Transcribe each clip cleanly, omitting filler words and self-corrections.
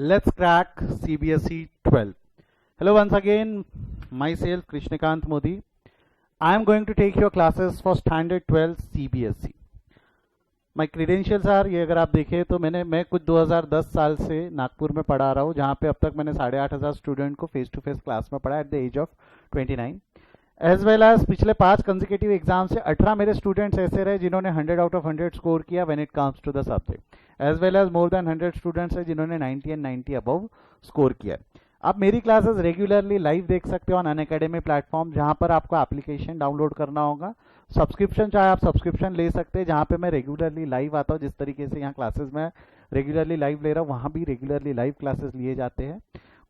Let's crack CBSE 12. Hello once again, myself Krishnakant Modi. I am going to take your classes for Standard 12 CBSE. My credentials are ये अगर आप देखें तो मैं कुछ 2010 साल से नागपुर में पढ़ा रहा हूँ, जहाँ पे अब तक मैंने 8,500 स्टूडेंट को फेस टू फेस क्लास में पढ़ा at the age of 29 as well as पिछले 5 कंसेक्यूटिव एग्जाम से 18 मेरे स्टूडेंट्स ऐसे रहे जिन्होंने 100 आउट ऑफ 100 स्कोर किया when it comes to the subject, as well as more than 100 students है जिन्होंने 90 एंड 90 अबव स्कोर किया। आप मेरी क्लासेस रेगुलरली लाइव देख सकते हो ऑन अनअकैडमी प्लेटफॉर्म, जहां पर आपको एप्लीकेशन डाउनलोड करना होगा। सब्सक्रिप्शन चाहे आप सब्सक्रिप्शन ले सकते हैं, जहां पे मैं रेगुलरली लाइव आता हूँ। जिस तरीके से यहाँ क्लासेस में रेगुलरली लाइव ले रहा हूँ, वहां भी रेगुलरली लाइव क्लासेस लिए जाते हैं,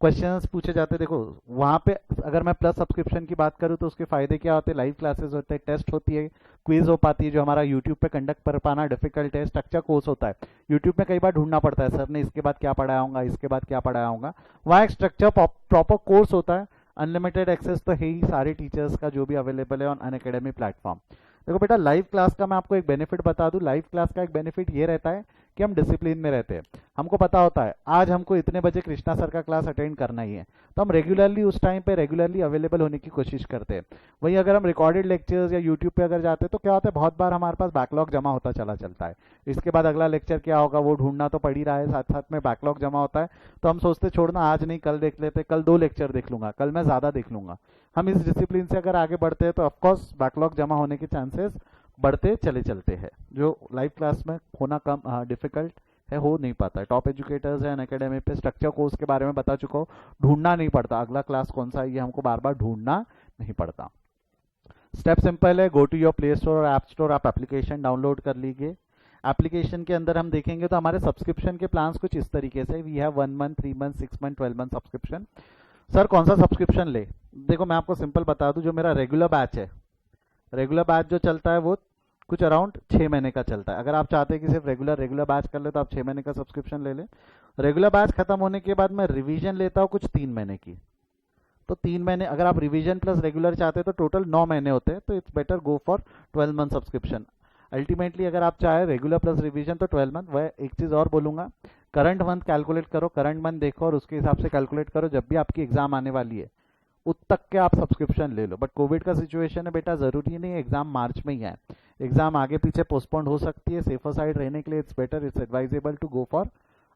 क्वेश्चंस पूछे जाते हैं। देखो वहां पे अगर मैं प्लस सब्सक्रिप्शन की बात करूं तो उसके फायदे क्या होते हैं, लाइव क्लासेस होते हैं, टेस्ट होती है, क्विज हो पाती है, जो हमारा यूट्यूब पे कंडक्ट कर पाना डिफिकल्ट है, स्ट्रक्चर कोर्स होता है। यूट्यूब में कई बार ढूंढना पड़ता है सर ने इसके बाद क्या पढ़ाया होगा, इसके बाद क्या पढ़ाया होगा, वहाँ एक स्ट्रक्चर प्रॉपर कोर्स होता है। अनलिमिटेड एक्सेस तो है ही सारे टीचर्स का जो भी अवेलेबल है ऑन अनअकैडमी प्लेटफॉर्म। देखो बेटा, लाइव क्लास का मैं आपको एक बेनिफिट बता दूं। लाइव क्लास का एक बेनिफिट ये रहता है कि हम डिसिप्लिन में रहते हैं। हमको पता होता है आज हमको इतने बजे कृष्णा सर का क्लास अटेंड करना ही है, तो हम रेगुलरली उस टाइम पे रेगुलरली अवेलेबल होने की कोशिश करते हैं। वहीं अगर हम रिकॉर्डेड लेक्चर्स या यूट्यूब पे अगर जाते हैं तो क्या होता है, बहुत बार हमारे पास बैकलॉग जमा होता चला चलता है। इसके बाद अगला लेक्चर क्या होगा वो ढूंढना तो पड़ ही रहा है, साथ साथ में बैकलॉग जमा होता है। तो हम सोचते छोड़ना आज नहीं कल देख लेते, कल 2 लेक्चर देख लूंगा, कल मैं ज्यादा देख लूंगा। हम इस डिसिप्लिन से अगर आगे बढ़ते हैं तो ऑफकोर्स बैकलॉग जमा होने के चांसेस बढ़ते चले चलते हैं, जो लाइव क्लास में होना कम डिफिकल्ट है, हो नहीं पाता है। टॉप एजुकेटर्स है अनअकैडमी पे, स्ट्रक्चर कोर्स के बारे में बता चुका हूँ, ढूंढना नहीं पड़ता अगला क्लास कौन सा है, ये हमको बार बार ढूंढना नहीं पड़ता। स्टेप सिंपल है, go to your play store और ऐप स्टोर, आप एप्लीकेशन डाउनलोड कर लीजिए। एप्लीकेशन के अंदर हम देखेंगे तो हमारे सब्सक्रिप्शन के प्लान्स कुछ इस तरीके से, we have 1 month, 3 month, 6 month, 12 month subscription. Sir कौन सा सब्सक्रिप्शन ले? देखो मैं आपको सिंपल बता दूं, जो मेरा रेगुलर बैच है, रेगुलर बैच जो चलता है वो कुछ अराउंड 6 महीने का चलता है। अगर आप चाहते हैं कि सिर्फ रेगुलर बैच कर ले तो आप 6 महीने का सब्सक्रिप्शन ले लें। रेगुलर बैच खत्म होने के बाद मैं रिवीजन लेता हूँ कुछ 3 महीने की, तो 3 महीने अगर आप रिवीजन प्लस रेगुलर चाहते हैं तो टोटल 9 महीने होते हैं, तो it's better go for 12 month subscription. Ultimately अगर आप चाहे रेगुलर प्लस रिवीजन तो 12 मंथ। वह एक चीज और बोलूंगा, करंट मंथ कैलकुलेट करो, करंट मंथ देखो और उसके हिसाब से कैलकुलेट करो, जब भी आपकी एग्जाम आने वाली है उत तक के आप सब्सक्रिप्शन ले लो। बट कोविड का सिचुएशन है बेटा, जरूरी नहीं है एग्जाम मार्च में ही है, एग्जाम आगे पीछे पोस्टपोन्ड हो सकती है। सेफर साइड रहने के लिए it's better, it's advisable to go for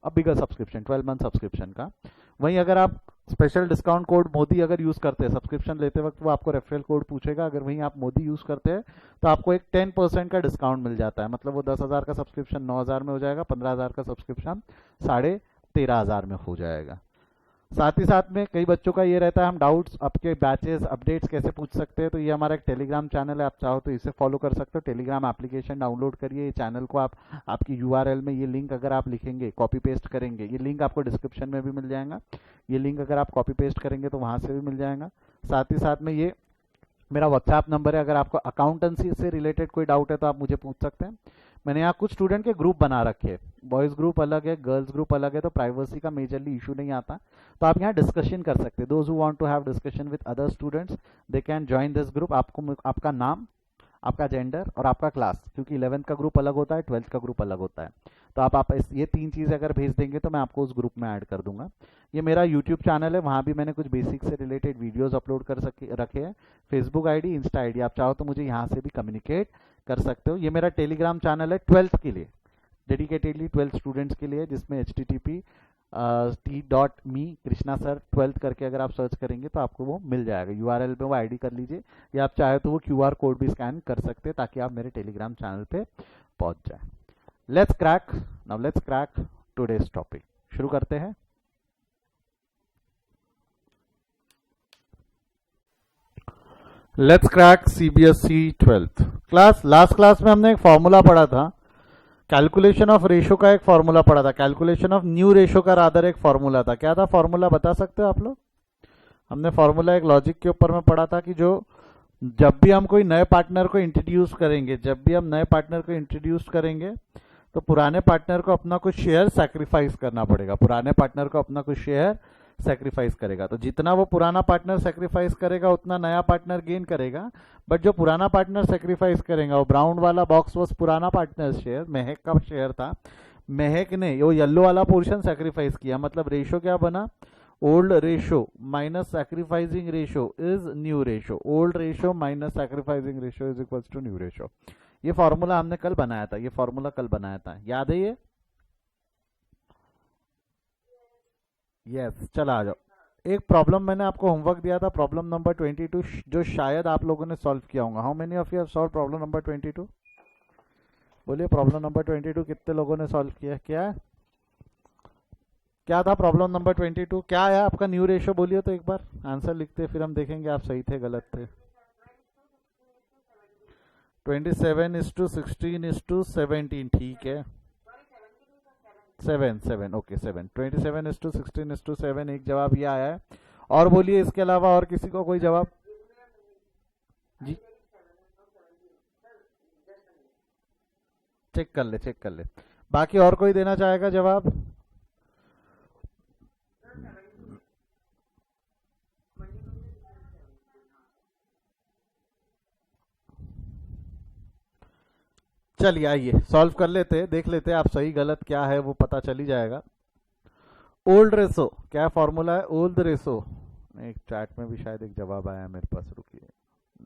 a bigger subscription, 12 month subscription का। वहीं अगर आप स्पेशल डिस्काउंट कोड मोदी अगर यूज करते हैं सब्सक्रिप्शन लेते वक्त, वो आपको रेफरल कोड पूछेगा, अगर वहीं आप मोदी यूज करते हैं तो आपको एक 10% का डिस्काउंट मिल जाता है। मतलब वो 10,000 का सब्सक्रिप्शन 9,000 में हो जाएगा, 15,000 का सब्सक्रिप्शन 13,500 में हो जाएगा। साथ ही साथ में कई बच्चों का ये रहता है हम डाउट्स आपके बैचेस अपडेट्स कैसे पूछ सकते हैं, तो ये हमारा एक टेलीग्राम चैनल है, आप चाहो तो इसे फॉलो कर सकते हो। टेलीग्राम एप्लीकेशन डाउनलोड करिए, चैनल को आप आपकी यूआरएल में ये लिंक अगर आप लिखेंगे, कॉपी पेस्ट करेंगे, ये लिंक आपको डिस्क्रिप्शन में भी मिल जाएगा, ये लिंक अगर आप कॉपी पेस्ट करेंगे तो वहां से भी मिल जाएगा। साथ ही साथ में ये मेरा व्हाट्सएप नंबर है, अगर आपको अकाउंटेंसी से रिलेटेड कोई डाउट है तो आप मुझे पूछ सकते हैं। मैंने यहाँ कुछ स्टूडेंट के ग्रुप बना रखे हैं, बॉयज ग्रुप अलग है, गर्ल्स ग्रुप अलग है, तो प्राइवेसी का मेजरली इशू नहीं आता, तो आप यहाँ डिस्कशन कर सकते हैं। Those who want to have discussion with other students they can join this group. आपको आपका नाम, आपका जेंडर और आपका क्लास, क्योंकि 11th का ग्रुप अलग होता है, 12th का ग्रुप अलग होता है, तो आप ये 3 चीज़ें अगर भेज देंगे तो मैं आपको उस ग्रुप में ऐड कर दूंगा। ये मेरा यूट्यूब चैनल है, वहाँ भी मैंने कुछ बेसिक से रिलेटेड वीडियोस अपलोड कर रखे हैं। फेसबुक आईडी, इंस्टा आईडी, आप चाहो तो मुझे यहाँ से भी कम्युनिकेट कर सकते हो। ये मेरा टेलीग्राम चैनल है 12th के लिए, डेडिकेटेडली 12th स्टूडेंट्स के लिए, जिसमें http://t.me कृष्णा सर 12th करके अगर आप सर्च करेंगे तो आपको वो मिल जाएगा। यूआरएल में वो आईडी कर लीजिए, या आप चाहे तो वो क्यूआर कोड भी स्कैन कर सकते हैं ताकि आप मेरे टेलीग्राम चैनल पे पहुंच जाए। लेट्स क्रैक टुडेज टॉपिक, शुरू करते हैं। Let's crack CBSE 12th class. Last class में हमने एक फॉर्मूला पढ़ा था, कैलकुलेशन ऑफ रेशो का एक फॉर्मूला पढ़ा था, कैलकुलेशन ऑफ न्यू रेशो का रादर एक फॉर्मूला था। क्या था फॉर्मूला, बता सकते हो आप लोग? हमने फॉर्मूला एक लॉजिक के ऊपर में पढ़ा था कि जो जब भी हम कोई नए पार्टनर को इंट्रोड्यूस करेंगे, तो पुराने पार्टनर को अपना कुछ शेयर सैक्रिफाइस करना पड़ेगा, पुराने पार्टनर को अपना कुछ शेयर सैक्रिफाइस करेगा। तो जितना वो पुराना पार्टनर सैक्रिफाइस करेगा उतना नया पार्टनर गेन करेगा। बट जो पुराना पार्टनर सैक्रिफाइस करेगा, वो ब्राउन वाला बॉक्स वो पुराना पार्टनर शेयर, महक का शेयर था। महक ने वो येलो वाला पोर्शन सेक्रीफाइस किया, मतलब रेशो क्या बना, old ratio minus sacrificing ratio is new ratio, old ratio minus sacrificing ratio is equals to new ratio. ये फॉर्मूला हमने कल बनाया था, ये फॉर्मूला कल बनाया था, याद है ये? यस, चला आ जाओ। एक प्रॉब्लम मैंने आपको होमवर्क दिया था, प्रॉब्लम नंबर 22, जो शायद आप लोगों ने सॉल्व किया होगा। How many of you have solve problem number 22? बोलिए, प्रॉब्लम नंबर 22 कितने लोगों ने सॉल्व किया? क्या था प्रॉब्लम नंबर 22? क्या आया आपका न्यू रेशो? बोलिए तो एक बार आंसर लिखते, फिर हम देखेंगे आप सही थे गलत थे। 27:16:17, ठीक है। 7 ओके 7, 27:16:7 एक जवाब ये आया है। और बोलिए इसके अलावा और किसी को कोई जवाब? जी, चेक कर ले। बाकी और कोई देना चाहेगा जवाब? चलिए आइए सॉल्व कर लेते, देख लेते आप सही गलत क्या है, वो पता चल ही जाएगा। ओल्ड रेशो क्या फॉर्मूला है? ओल्ड रेशो, एक चैट में भी शायद एक जवाब आया मेरे पास, रुकिए,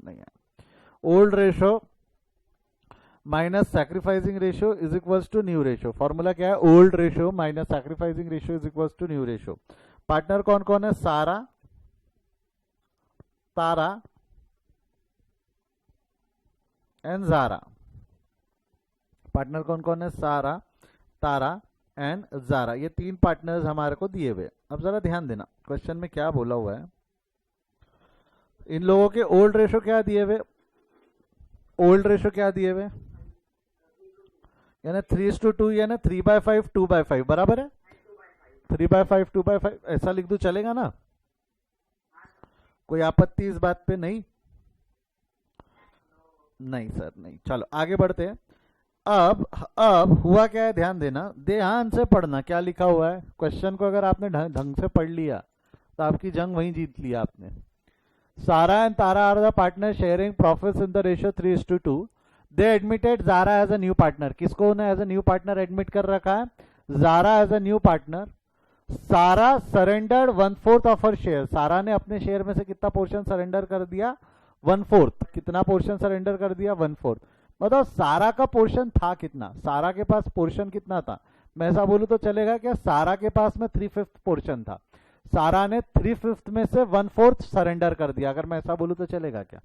नहीं आया। Old ratio minus sacrificing ratio is equals to new ratio. Formula क्या है? Old ratio minus sacrificing ratio is equals to new ratio. Partner कौन कौन है? सारा, तारा एंड जारा। पार्टनर कौन कौन है? सारा, तारा एंड जारा, ये तीन पार्टनर्स हमारे को दिए हुए। अब जरा ध्यान देना क्वेश्चन में क्या बोला हुआ है। इन लोगों के ओल्ड रेशो क्या दिए हुए? ओल्ड रेशो क्या दिए हुए? यानी 3:2 यानी 3/5 2/5 बराबर है। 3/5 2/5 ऐसा लिख दो, चलेगा ना? कोई आपत्ति इस बात पे? नहीं नहीं सर नहीं। चलो आगे बढ़ते हैं। अब हुआ क्या है, ध्यान देना, ध्यान से पढ़ना क्या लिखा हुआ है। क्वेश्चन को अगर आपने ढंग से पढ़ लिया तो आपकी जंग वहीं जीत लिया आपने। Sara and Tara are the partner sharing profits in the ratio 3:2। They admitted Zara as a new partner. किसको उन्हें as a new partner admit कर रखा है? Zara as a new partner. Sara surrendered 1/4 of her share. Sara ने अपने share में से कितना पोर्शन सरेंडर कर दिया? 1/4। कितना पोर्शन सरेंडर कर दिया? 1/4। मतलब सारा का पोर्शन था कितना? सारा के पास पोर्शन कितना था? मैं ऐसा बोलूं तो चलेगा क्या? सारा के पास में 3/5 पोर्शन था। सारा ने 3/5 में से 1/4 सरेंडर कर दिया। अगर मैं ऐसा बोलूं तो चलेगा क्या?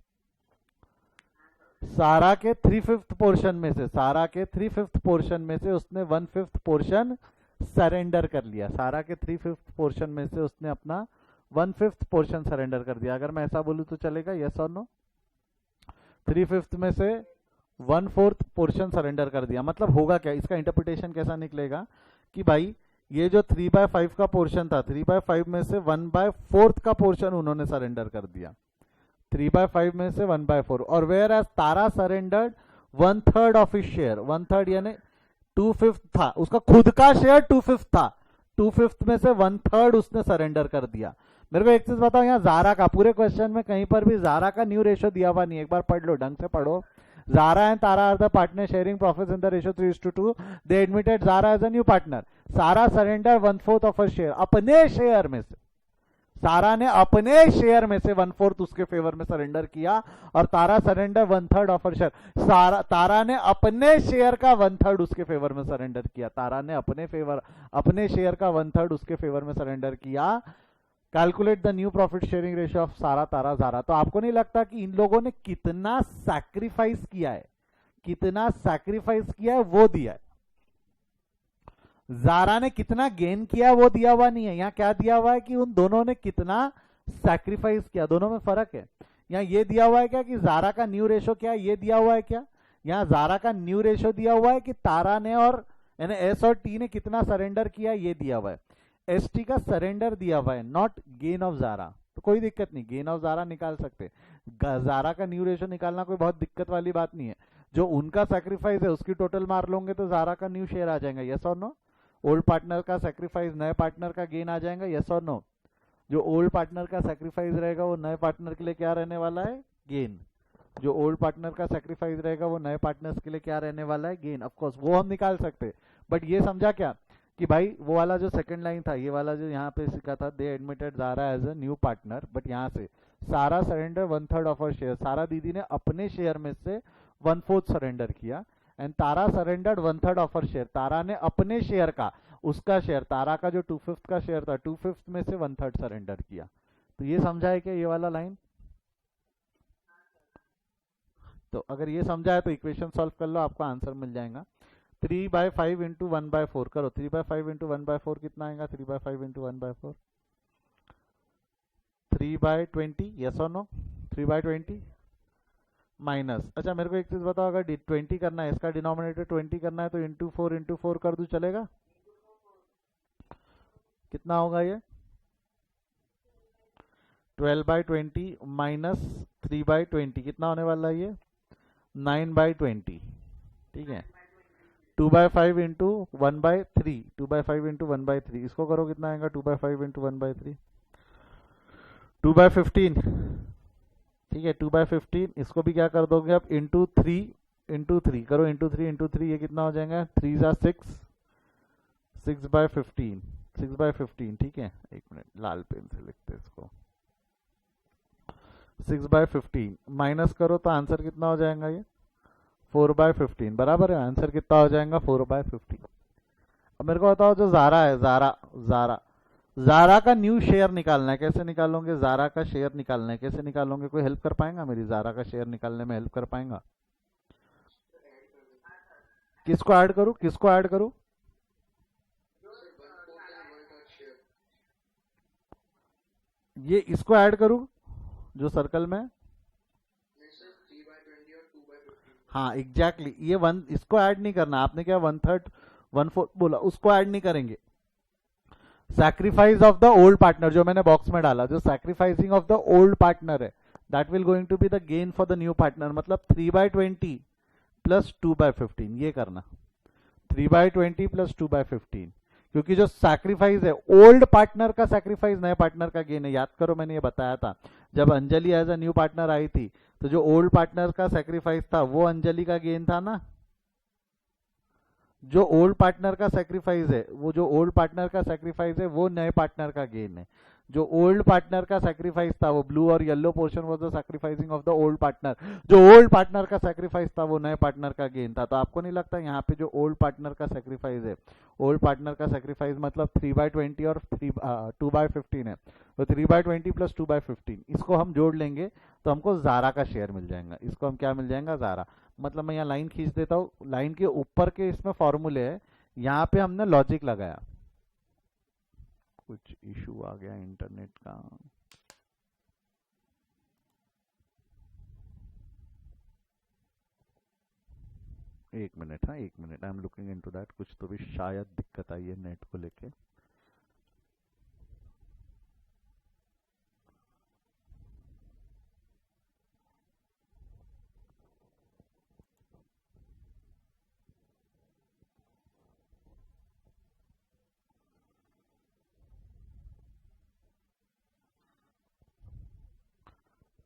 सारा के 3/5 पोर्शन में से, सारा के 3/5 पोर्शन में से उसने 1/5 पोर्शन सरेंडर कर लिया। सारा के 3/5 पोर्शन में से उसने अपना 1/5 पोर्शन सरेंडर कर दिया। अगर मैं ऐसा बोलूं तो चलेगा? यस और नो? 3/5 में से 1/4 पोर्शन सरेंडर कर दिया, मतलब होगा क्या? इसका इंटरप्रिटेशन कैसा निकलेगा कि भाई ये जो 3/5 का पोर्शन था, 3/5 में से 1/4 का पोर्शन उन्होंने सरेंडर कर दिया। 3/5 में से 1/4। और whereas Tara surrendered 1/3 of his share. 1/3 यानी 2/5 था उसका खुद का शेयर, 2/5 था। 2/5 में से 1/3 उसने सरेंडर कर दिया। मेरे को एक चीज बताओ, यहाँ जारा का पूरे क्वेश्चन में कहीं पर भी जारा का न्यू रेशो दिया हुआ नहीं है। एक बार पढ़ लो, ढंग से पढ़ो। Zara and Tara are the partners sharing profits in the ratio 3:2. They admitted Zara as a new partner. Sara surrendered 1/4 of her share. अपने शेयर में से सारा ने अपने शेयर में से 1/4 उसके फेवर में सरेंडर किया और तारा surrender 1/3 of her share. Tara ने अपने शेयर का 1/3 उसके फेवर में सरेंडर किया। तारा ने अपने शेयर का 1/3 उसके फेवर में सरेंडर किया। Calculate the new profit sharing ratio of सारा, तारा, जारा। तो आपको नहीं लगता कि इन लोगों ने कितना सैक्रिफाइस किया है? कितना सैक्रिफाइस किया है वो दिया है। जारा ने कितना गेन किया वो दिया हुआ नहीं है। यहाँ क्या दिया हुआ है कि उन दोनों ने कितना सैक्रिफाइस किया, दोनों में फर्क है। यहाँ ये दिया हुआ है क्या कि जारा का न्यू रेशो क्या है, ये दिया हुआ है क्या? यहाँ जारा का न्यू रेशो दिया हुआ है कि तारा ने और यानी एस और टी ने कितना सरेंडर किया, ये दिया हुआ है। एस टी का सरेंडर दिया हुआ है, नॉट गेन ऑफ जारा। तो कोई दिक्कत नहीं, गेन ऑफ जारा निकाल सकते। जारा का न्यू रेशो निकालना कोई बहुत दिक्कत वाली बात नहीं है। जो उनका सैक्रिफाइस है उसकी टोटल मार लोगे तो जारा का न्यू शेयर आ जाएगा। यस और नो? ओल्ड पार्टनर का सैक्रिफाइस नए पार्टनर का गेन आ जाएगा। यस और नो? जो ओल्ड पार्टनर का सैक्रिफाइस रहेगा वो नए पार्टनर के लिए क्या रहने वाला है? गेन। जो ओल्ड पार्टनर का सैक्रिफाइस रहेगा वो नए पार्टनर्स के लिए क्या रहने वाला है? गेन। ऑफ कोर्स वो हम निकाल सकते, बट ये समझा क्या कि भाई वो वाला जो सेकंड लाइन था, ये वाला जो यहाँ पे लिखा था, they admitted Zara as a new partner, but यहाँ से सारा सरेंडर 1/3 ऑफ हर शेयर, सारा दीदी ने अपने शेयर में से 1/4 सरेंडर किया, and Tara surrendered 1/3 of her share, Tara ने अपने शेयर का, उसका शेयर, तारा का जो 2/5 का शेयर था, 2/5 में से 1/3 सरेंडर किया। तो ये समझा है क्या ये वाला लाइन? तो अगर ये समझा है तो इक्वेशन सॉल्व कर लो, आपका आंसर मिल जाएगा। 3/5 इंटू 1/4 करो, 3/5 इंटू 1/4 कितना आएगा? 3/5 इंटू 1/4 3/20, यस और नो? 3/20 माइनस, अच्छा मेरे को एक चीज बताओ, अगर 20 करना है, इसका डिनोमिनेटर 20 करना है तो इंटू 4 कर दूं, चलेगा? कितना होगा ये? 12/20 माइनस 3/20 कितना होने वाला है ये? 9/20, ठीक है। 2/5 इंटू 1/3, 2/5 इंटू 1/3, इसको करो कितना आएगा? 2/5 इंटू 1/3 2/15, ठीक है। 2/15, इसको भी क्या कर दोगे आप? इंटू 3 करो, इंटू 3 ये कितना हो जाएगा? 3 जा 6, 6/15, 6/15, ठीक है। एक मिनट लाल पेन से लिखते हैं इसको। 6/15 माइनस करो तो आंसर कितना हो जाएगा? ये 4/15, बराबर है। आंसर कितना हो जाएगा? 4/15। अब मेरे को बताओ, जो ज़ारा है, ज़ारा का न्यू शेयर निकालना है, कैसे निकालोगे? ज़ारा का शेयर निकालना है, कैसे निकालोगे? कोई हेल्प कर पाएगा मेरी? ज़ारा का शेयर निकालने में हेल्प कर पाएगा? किसको ऐड करूं, किसको ऐड करूं? ये इसको ऐड करूं जो सर्कल में, हाँ एग्जैक्टली, ये वन, इसको ऐड नहीं करना आपने, क्या 1/3 1/4 बोला, उसको ऐड नहीं करेंगे। Sacrifice of the old partner जो मैंने बॉक्स में डाला, जो sacrificing of the old partner है, that will going to be the gain for the new partner, मतलब 3/20 प्लस 2/15, ये करना 3/20 प्लस 2/15, क्योंकि जो सैक्रिफाइस है ओल्ड पार्टनर का, सैक्रिफाइस नए पार्टनर का गेन है। याद करो मैंने ये बताया था, जब Anjali as a new partner आई थी, तो जो ओल्ड पार्टनर का सैक्रिफाइस था वो अंजलि का गेन था ना। जो ओल्ड पार्टनर का सैक्रिफाइस है, वो जो ओल्ड पार्टनर का सैक्रिफाइस है वो नए पार्टनर का गेन है। जो ओल्ड पार्टनर का सैक्रिफाइस था, वो ब्लू और yellow portion was the sacrificing of the old partner, जो ओल्ड पार्टनर का सैक्रिफाइस था वो नए पार्टनर का गेन था। तो आपको नहीं लगता यहाँ पे जो ओल्ड पार्टनर का सैक्रिफाइस है, ओल्ड पार्टनर का सैक्रिफाइस मतलब 3/20 और 2/15 है, तो 3/20 प्लस 2/15, इसको हम जोड़ लेंगे तो हमको ज़ारा का शेयर मिल जाएगा। इसको हम क्या मिल जाएगा? ज़ारा। मतलब मैं यहाँ लाइन खींच देता हूँ, लाइन के ऊपर के इसमें फॉर्मूले है, यहाँ पे हमने लॉजिक लगाया। कुछ इशू आ गया इंटरनेट का, एक मिनट, हाँ 1 minute, I am looking into that. कुछ तो भी शायद दिक्कत आई है नेट को लेके।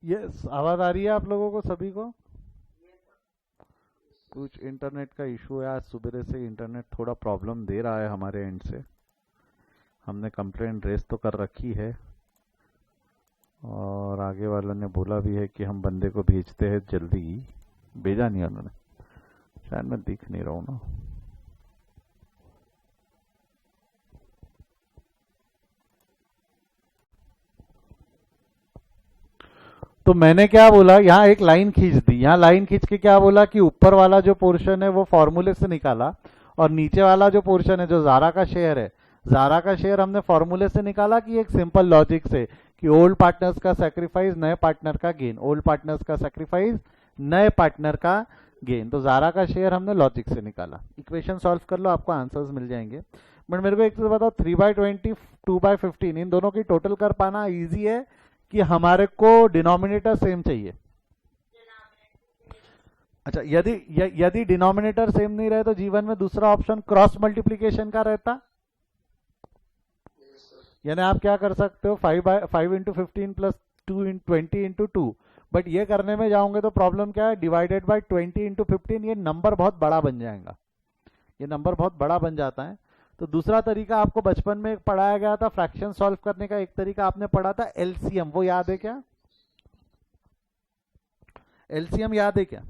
यस, आवाज आ रही है आप लोगों को सभी को? कुछ इंटरनेट का इशू है, आज सुबह से इंटरनेट थोड़ा प्रॉब्लम दे रहा है हमारे एंड से। हमने कंप्लेंट रेज तो कर रखी है और आगे वालों ने बोला भी है कि हम बंदे को भेजते हैं जल्दी, भेजा नहीं उन्होंने, शायद मैं दिख नहीं रहा हूँ ना। तो मैंने क्या बोला, यहाँ एक लाइन खींच दी, यहाँ लाइन खींच के क्या बोला कि ऊपर वाला जो पोर्शन है वो फॉर्मूले से निकाला, और नीचे वाला जो पोर्शन है जो ज़ारा का शेयर है, ज़ारा का शेयर हमने फॉर्मूले से निकाला कि एक सिंपल लॉजिक से, कि ओल्ड पार्टनर्स का सैक्रिफाइस नए पार्टनर का गेन, ओल्ड पार्टनर्स का सैक्रिफाइस नए पार्टनर का गेन। तो ज़ारा का शेयर हमने लॉजिक से निकाला। इक्वेशन सॉल्व कर लो, आपको आंसर्स मिल जाएंगे। बट मेरे को एक चीज बताओ, 3/20 2/15 इन दोनों की टोटल कर पाना ईजी है कि हमारे को डिनोमिनेटर सेम चाहिए? अच्छा, यदि डिनोमिनेटर सेम नहीं रहे तो जीवन में दूसरा ऑप्शन क्रॉस मल्टीप्लीकेशन का रहता। यानी आप क्या कर सकते हो, 5 इंटू 15 प्लस 20 इंटू 2, बट ये करने में जाओगे तो प्रॉब्लम क्या है, डिवाइडेड बाय 20 इंटू 15, ये नंबर बहुत बड़ा बन जाएगा। ये नंबर बहुत बड़ा बन जाता है। तो दूसरा तरीका आपको बचपन में पढ़ाया गया था फ्रैक्शन सॉल्व करने का, एक तरीका आपने पढ़ा था एलसीएम, वो याद है क्या? एलसीएम याद है क्या?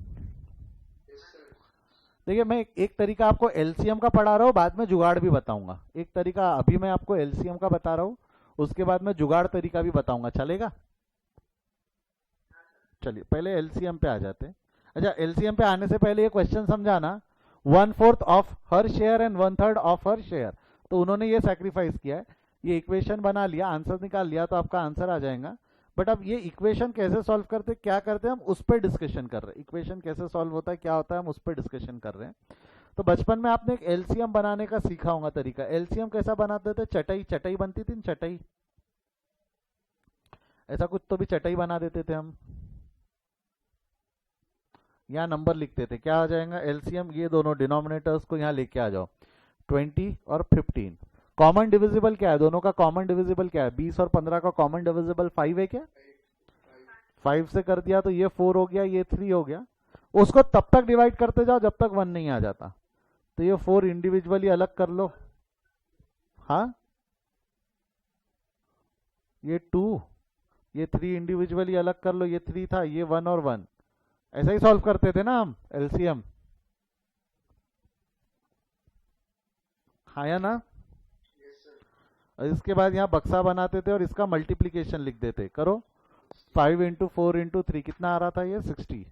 देखिए मैं एक तरीका आपको एलसीएम का पढ़ा रहा हूँ, बाद में जुगाड़ भी बताऊंगा। एक तरीका अभी मैं आपको एलसीएम का बता रहा हूँ, उसके बाद में जुगाड़ तरीका भी बताऊंगा, चलेगा? चलिए पहले एलसीएम पे आ जाते हैं। अच्छा, एलसीएम पे आने से पहले ये क्वेश्चन समझाना, 1/4 of her share and 1/3 of her share. तो उन्होंने ये सैक्रिफाइस किया है, ये इक्वेशन बना लिया, आंसर निकाल लिया, तो आपका आंसर आ जाएगा। बट अब ये इक्वेशन कैसे सॉल्व करते, क्या करते हैं, हम उस पर डिस्कशन कर रहे हैं। इक्वेशन कैसे सॉल्व होता है, क्या होता है, हम उस पर डिस्कशन कर रहे हैं। तो बचपन में आपने एक एलसीएम बनाने का सीखा होगा तरीका। एलसीएम कैसा बनाते थे? चटाई, चटाई बनती थी, चटाई, ऐसा कुछ तो भी चटाई बना देते थे हम, यहाँ नंबर लिखते थे, क्या आ जाएगा एलसीएम, ये दोनों डिनोमिनेटर्स को यहाँ लेके आ जाओ, 20 और 15। कॉमन डिविजिबल क्या है दोनों का? कॉमन डिविजिबल क्या है? 20 और 15 का कॉमन डिविजिबल 5 है क्या? 5 से कर दिया तो ये 4 हो गया, ये 3 हो गया। उसको तब तक डिवाइड करते जाओ जब तक 1 नहीं आ जाता। तो ये 4 इंडिविजुअली अलग कर लो, हाँ, ये 2, ये 3 इंडिविजुअली अलग कर लो, ये 3 था, ये 1 और 1। ऐसा ही सॉल्व करते थे ना हम एलसीएम, हाँ या ना? और इसके बाद यहाँ बक्सा बनाते थे और इसका मल्टीप्लीकेशन लिख देते। करो, 5 इंटू 4 इंटू 3 कितना आ रहा था? ये 60।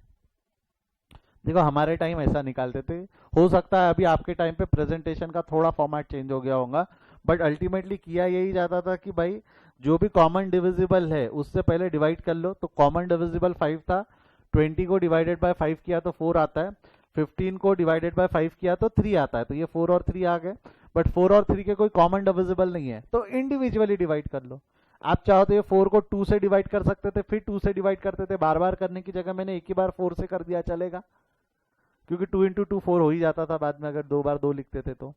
देखो हमारे टाइम ऐसा निकालते थे, हो सकता है अभी आपके टाइम पे प्रेजेंटेशन का थोड़ा फॉर्मेट चेंज हो गया होगा, बट अल्टीमेटली किया यही जाता था कि भाई जो भी कॉमन डिविजिबल है उससे पहले डिवाइड कर लो। तो कॉमन डिविजिबल 5 था, 20 को डिवाइडेड बाय 5 किया तो 4 आता है, 15 को डिवाइडेड बाय 5 किया तो 3 आता है, तो ये 4 और 3 आ गए। बट 4 और 3 के कोई कॉमन डिविजिबल नहीं है, तो इंडिविजुअली डिवाइड कर लो। आप चाहो तो ये 4 को 2 से डिवाइड कर सकते थे, फिर 2 से डिवाइड करते थे, बार बार करने की जगह मैंने एक ही बार 4 से कर दिया, चलेगा, क्योंकि 2 इंटू 2 4 हो ही जाता था बाद में, अगर 2 बार 2 लिखते थे तो।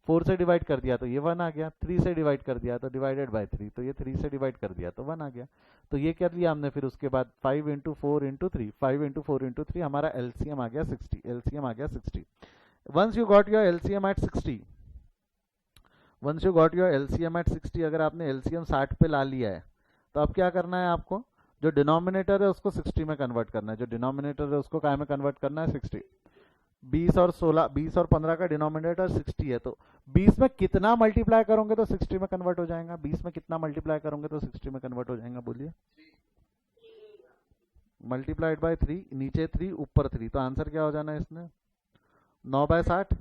4 से डिवाइड कर दिया तो ये 1 आ गया, 3 से डिवाइड कर दिया तो डिवाइडेड बाय 3, तो ये 3 से डिवाइड कर दिया तो 1 आ गया। तो ये कर लिया हमने। फिर उसके बाद 5 इंटू 4 इंटू 3, 5 इंटू 4 इंटू 3, हमारा एलसीएम आ गया 60, एलसीएम आ गया 60। Once you got your LCM at 60, once you got your LCM at 60, अगर आपने एलसीएम 60 पे ला लिया है, तो अब क्या करना है आपको? जो डिनोमिनेटर है उसको 60 में कन्वर्ट करना है, जो डिनोमिनेटर है उसको काय में कन्वर्ट करना है? 60। 20 और 16, 20 और 15 का डिनोमिनेटर 60 है, तो 20 में कितना मल्टीप्लाई करोगे तो 60 में कन्वर्ट हो जाएगा? 20 में कितना मल्टीप्लाई करोगे तो 60 में कन्वर्ट हो जाएगा? बोलिए। मल्टीप्लाइड बाय 3, नीचे 3 ऊपर 3, तो आंसर क्या हो जाना है इसमें? 9/60।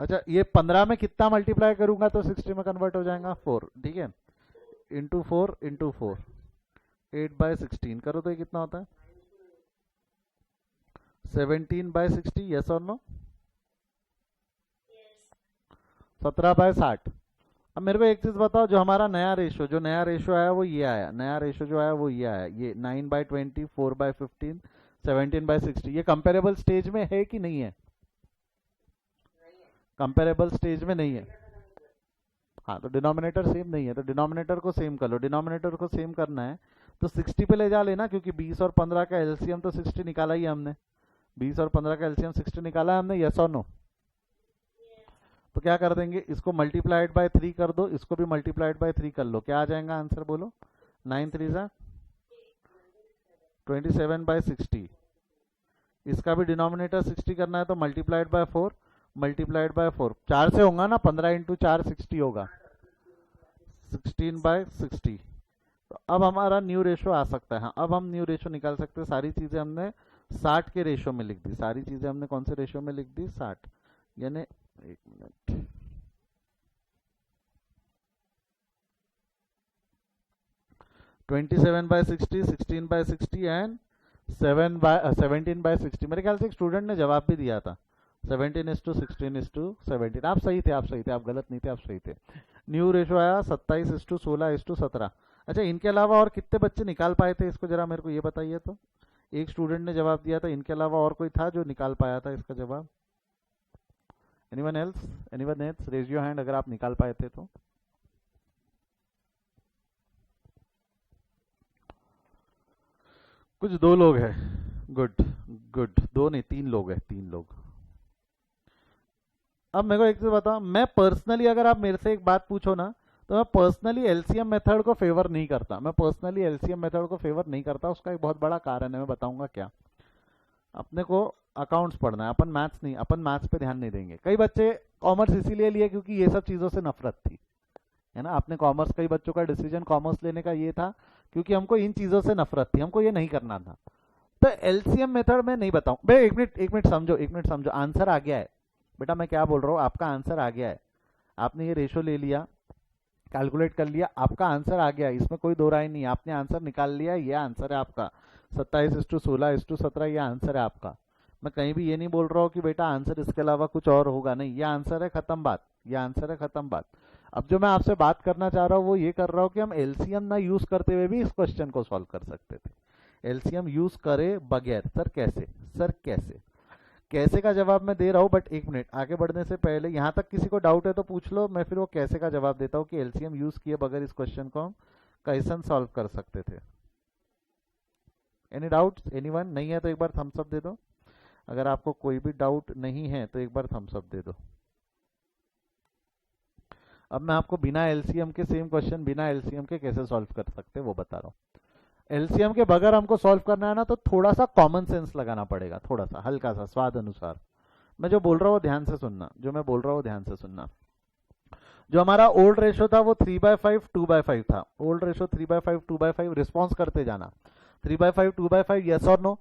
अच्छा, ये 15 में कितना मल्टीप्लाई करूंगा तो 60 में कन्वर्ट हो जाएगा? 4, ठीक है, इंटू 4 इंटू 4, 8/16 करो तो ये कितना होता है? 17/60, यस और नो? 17/60। अब मेरे को एक चीज बताओ, जो हमारा नया रेशो, जो नया रेशो आया वो ये आया, नया रेशो जो आया वो ये आया, ये 9/20, 4/15, 17/60, ये कंपेरेबल स्टेज में है कि नहीं है? कंपेरेबल स्टेज में नहीं है। हाँ, तो डिनोमिनेटर सेम नहीं है, तो डिनोमिनेटर को सेम कर लो। डिनोमिनेटर को सेम करना है तो 60 पे ले जा लेना, क्योंकि 20 और 15 का एलसीएम तो 60 निकाला ही हमने, 20 और 15 का एलसीएम 60 निकाला है हमने, यस और नो? तो क्या कर देंगे, इसको मल्टीप्लाइड बाय 3 कर दो, इसको भी मल्टीप्लाइड बाय 3 कर लो, क्या आ जाएगा आंसर? बोलो। 9 3 जा 27/60। इसका भी डिनोमिनेटर 60 करना है तो मल्टीप्लाइड बाय 4, मल्टीप्लाइड बाय 4, 4 से होगा ना, 15 इंटू 4 60 होगा, 16/60। तो अब हमारा न्यू रेशो आ सकता है। हाँ, अब हम न्यू रेशो निकाल सकते हैं। सारी चीजें हमने 60 के रेशो में लिख दी, सारी चीजें हमने कौन से रेशो में लिख दी? 60, यानी एक मिनट, (27/60), 16/60 एंड 17/60। मेरे ख्याल से एक स्टूडेंट ने जवाब भी दिया था, 17:16:17। आप सही थे, आप सही थे, आप गलत नहीं थे, आप सही थे। न्यू रेशो आया 27:16:17। अच्छा, इनके अलावा और कितने बच्चे निकाल पाए थे इसको, जरा मेरे को ये बताइए तो। एक स्टूडेंट ने जवाब दिया था, इनके अलावा और कोई था जो निकाल पाया था इसका जवाब? Anyone else? Anyone else? Raise your hand अगर आप निकाल पाए थे तो। कुछ 2 लोग हैं, गुड गुड, 2 नहीं 3 लोग हैं, 3 लोग। अब मेरे को एक चीज बताओ, मैं पर्सनली अगर आप मेरे से एक बात पूछो ना, तो मैं पर्सनली एलसीएम मेथड को फेवर नहीं करता। मैं पर्सनली एलसीएम मेथड को फेवर नहीं करता। उसका एक बहुत बड़ा कारण है, मैं बताऊंगा क्या। अपने को अकाउंट्स पढ़ना है, अपन मैथ्स नहीं, अपन मैथ्स पे ध्यान नहीं देंगे। कई बच्चे कॉमर्स इसीलिए लिए क्योंकि ये सब चीज़ों से नफरत थी, है ना। आपने कॉमर्स, कई बच्चों का डिसीजन कॉमर्स लेने का ये था क्योंकि हमको इन चीज़ों से नफरत थी, हमको ये नहीं करना था। तो एलसीएम मेथड में नहीं बताऊं भाई। एक मिनट समझो, एक मिनट समझो। आंसर आ गया है बेटा, मैं क्या बोल रहा हूँ, आपका आंसर आ गया है। आपने ये रेशो ले लिया, कैलकुलेट कर लिया, आपका आंसर आ गया, इसमें कोई दो राय नहीं। आपने आंसर निकाल लिया, ये आंसर है आपका 27:16:17, ये आंसर है आपका। मैं कहीं भी ये नहीं बोल रहा हूँ कि बेटा आंसर इसके अलावा कुछ और होगा, नहीं, ये आंसर है, खत्म बात, ये आंसर है, खत्म बात। अब जो मैं आपसे बात करना चाह रहा हूँ वो ये कर रहा हूँ कि हम एलसीएम ना यूज करते हुए भी इस क्वेश्चन को सॉल्व कर सकते थे। एलसीएम यूज करे बगैर। सर कैसे, सर कैसे, कैसे का जवाब मैं दे रहा हूँ, बट एक मिनट, आगे बढ़ने से पहले यहाँ तक किसी को डाउट है तो पूछ लो, मैं फिर वो कैसे का जवाब देता हूँ कि एलसीएम यूज किए बगैर इस क्वेश्चन को हम कैसे सॉल्व कर सकते थे। Any doubts, anyone? नहीं है तो एक बार थम्स अप दे दो। अगर आपको कोई भी डाउट नहीं है तो एक बार थम्स अप दे दो। अब मैं आपको बिना एलसीएम के सेम क्वेश्चन बिना एलसीएम के कैसे सॉल्व कर सकते हैं वो बता रहा हूँ। एलसीएम के बगैर हमको सॉल्व करना है ना, तो थोड़ा सा कॉमन सेंस लगाना पड़ेगा, थोड़ा सा हल्का सा स्वाद अनुसार। मैं जो बोल रहा हूँ ध्यान से सुनना, जो मैं बोल रहा हूँ ध्यान से सुनना। जो हमारा ओल्ड रेशो था वो 3/5 2/5 था। Old ratio 3/5 2/5। रिस्पॉन्स करते जाना, 3/5 2/5, यस और नो।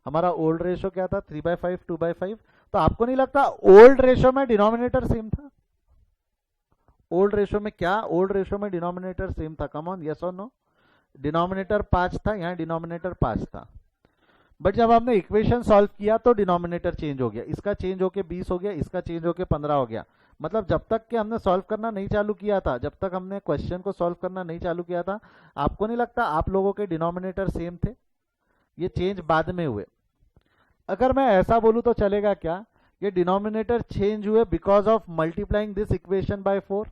हमारा ओल्ड रेशो क्या था, 3/5 2/5। तो आपको नहीं लगता ओल्ड रेशो में डिनोमिनेटर सेम था? ओल्ड रेशो में क्या, ओल्ड रेशो में डिनोमिनेटर सेम था? कम ऑन, यस और नो। डिनोमिनेटर 5 था, यहाँ डिनोमिनेटर 5 था। बट जब हमने इक्वेशन सॉल्व किया तो डिनोमिनेटर चेंज हो गया। इसका चेंज होके 20 हो गया, इसका चेंज होके 15 हो गया। मतलब जब तक कि हमने सॉल्व करना नहीं चालू किया था, जब तक हमने क्वेश्चन को सॉल्व करना नहीं चालू किया था, आपको नहीं लगता आप लोगों के डिनोमिनेटर सेम थे? ये चेंज बाद में हुए। अगर मैं ऐसा बोलूं तो चलेगा क्या, ये डिनोमिनेटर चेंज हुए because of multiplying this equation by 4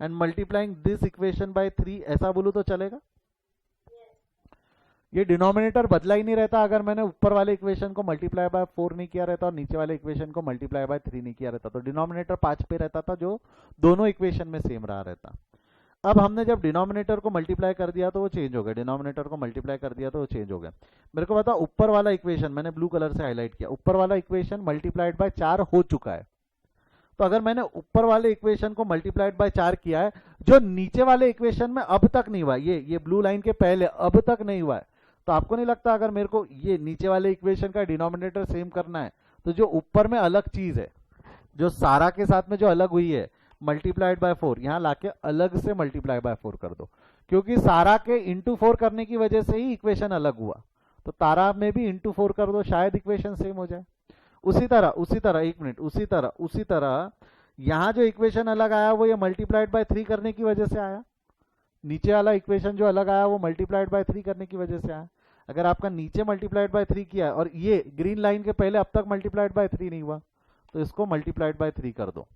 and multiplying this equation by 3, ऐसा बोलूं तो चलेगा? ये डिनोमिनेटर बदला ही नहीं रहता अगर मैंने ऊपर वाले इक्वेशन को मल्टीप्लाई बाय 4 नहीं किया रहता और नीचे वाले इक्वेशन को मल्टीप्लाई बाय 3 नहीं किया रहता। तो डिनोमिनेटर 5 पे रहता था, जो दोनों इक्वेशन में सेम रहा रहता। अब हमने जब डिनोमिनेटर को मल्टीप्लाई कर दिया तो वो चेंज हो गया, डिनोमिनेटर को मल्टीप्लाई कर दिया तो वो चेंज हो गया। मेरे को बता, ऊपर वाला इक्वेशन मैंने ब्लू कलर से हाईलाइट किया, ऊपर वाला इक्वेशन मल्टीप्लाइड बाय 4 हो चुका है। तो अगर मैंने ऊपर वाले इक्वेशन को मल्टीप्लाइड बाय 4 किया है, जो नीचे वाले इक्वेशन में अब तक नहीं हुआ, ये ब्लू लाइन के पहले अब तक नहीं हुआ है, तो आपको नहीं लगता अगर मेरे को ये नीचे वाले इक्वेशन का डिनोमिनेटर सेम करना है तो जो ऊपर में अलग चीज है, जो सारा के साथ में जो अलग हुई है मल्टीप्लाइड बाय 4, यहां लाके अलग से मल्टीप्लाई बाय 4 कर दो, क्योंकि सारा के इंटू 4 करने की वजह से ही इक्वेशन अलग हुआ। तो तारा में भी इंटू 4 कर दो, शायद इक्वेशन सेम हो जाए। उसी तरह एक मिनट, उसी तरह यहां जो इक्वेशन अलग आया वो ये मल्टीप्लाइड बाय 3 करने की वजह से आया। नीचे वाला इक्वेशन जो अलग आया वो मल्टीप्लाइड बाय 3 करने की वजह से आया। अगर आपका नीचे मल्टीप्लाइड बाय 3 किया है और ये ग्रीन लाइन के पहले अब तक मल्टीप्लाइड बाय 3 नहीं हुआ, तो इसको मल्टीप्लाइड बाय 3 कर दो।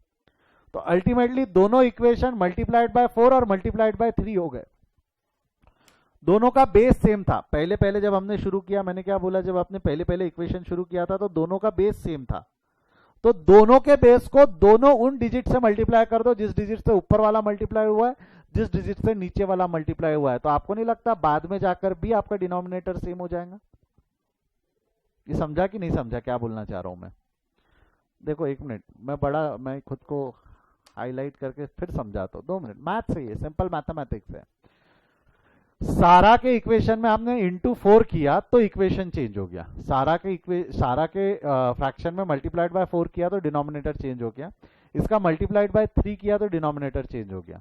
तो अल्टीमेटली दोनों इक्वेशन मल्टीप्लाइड बाय 4 और मल्टीप्लाइड बाय 3 हो गए। दोनों का बेस सेम था। पहले जब हमने शुरू किया, मैंने क्या बोला, जब आपने पहले इक्वेशन शुरू किया था तो दोनों का बेस सेम था। तो दोनों के बेस को दोनों उन डिजिट से मल्टीप्लाई कर दो जिस डिजिट से ऊपर वाला मल्टीप्लाई हुआ है, जिस डिजिट से नीचे वाला मल्टीप्लाई हुआ है। तो आपको नहीं लगता बाद में जाकर भी आपका डिनोमिनेटर सेम हो जाएगा? ये समझा कि नहीं समझा क्या बोलना चाह रहा हूं मैं? देखो एक मिनट, मैं खुद को हाईलाइट करके फिर समझाता हूँ। 2 मिनट, मैथ से, ये सिंपल मैथमेटिक्स है। सारा के इक्वेशन में हमने इंटू 4 किया तो इक्वेशन चेंज हो गया। सारा के फ्रैक्शन में मल्टीप्लाइड बाय 4 किया तो डिनोमिनेटर चेंज हो गया। इसका मल्टीप्लाइड बाय 3 किया तो डिनोमिनेटर चेंज हो गया।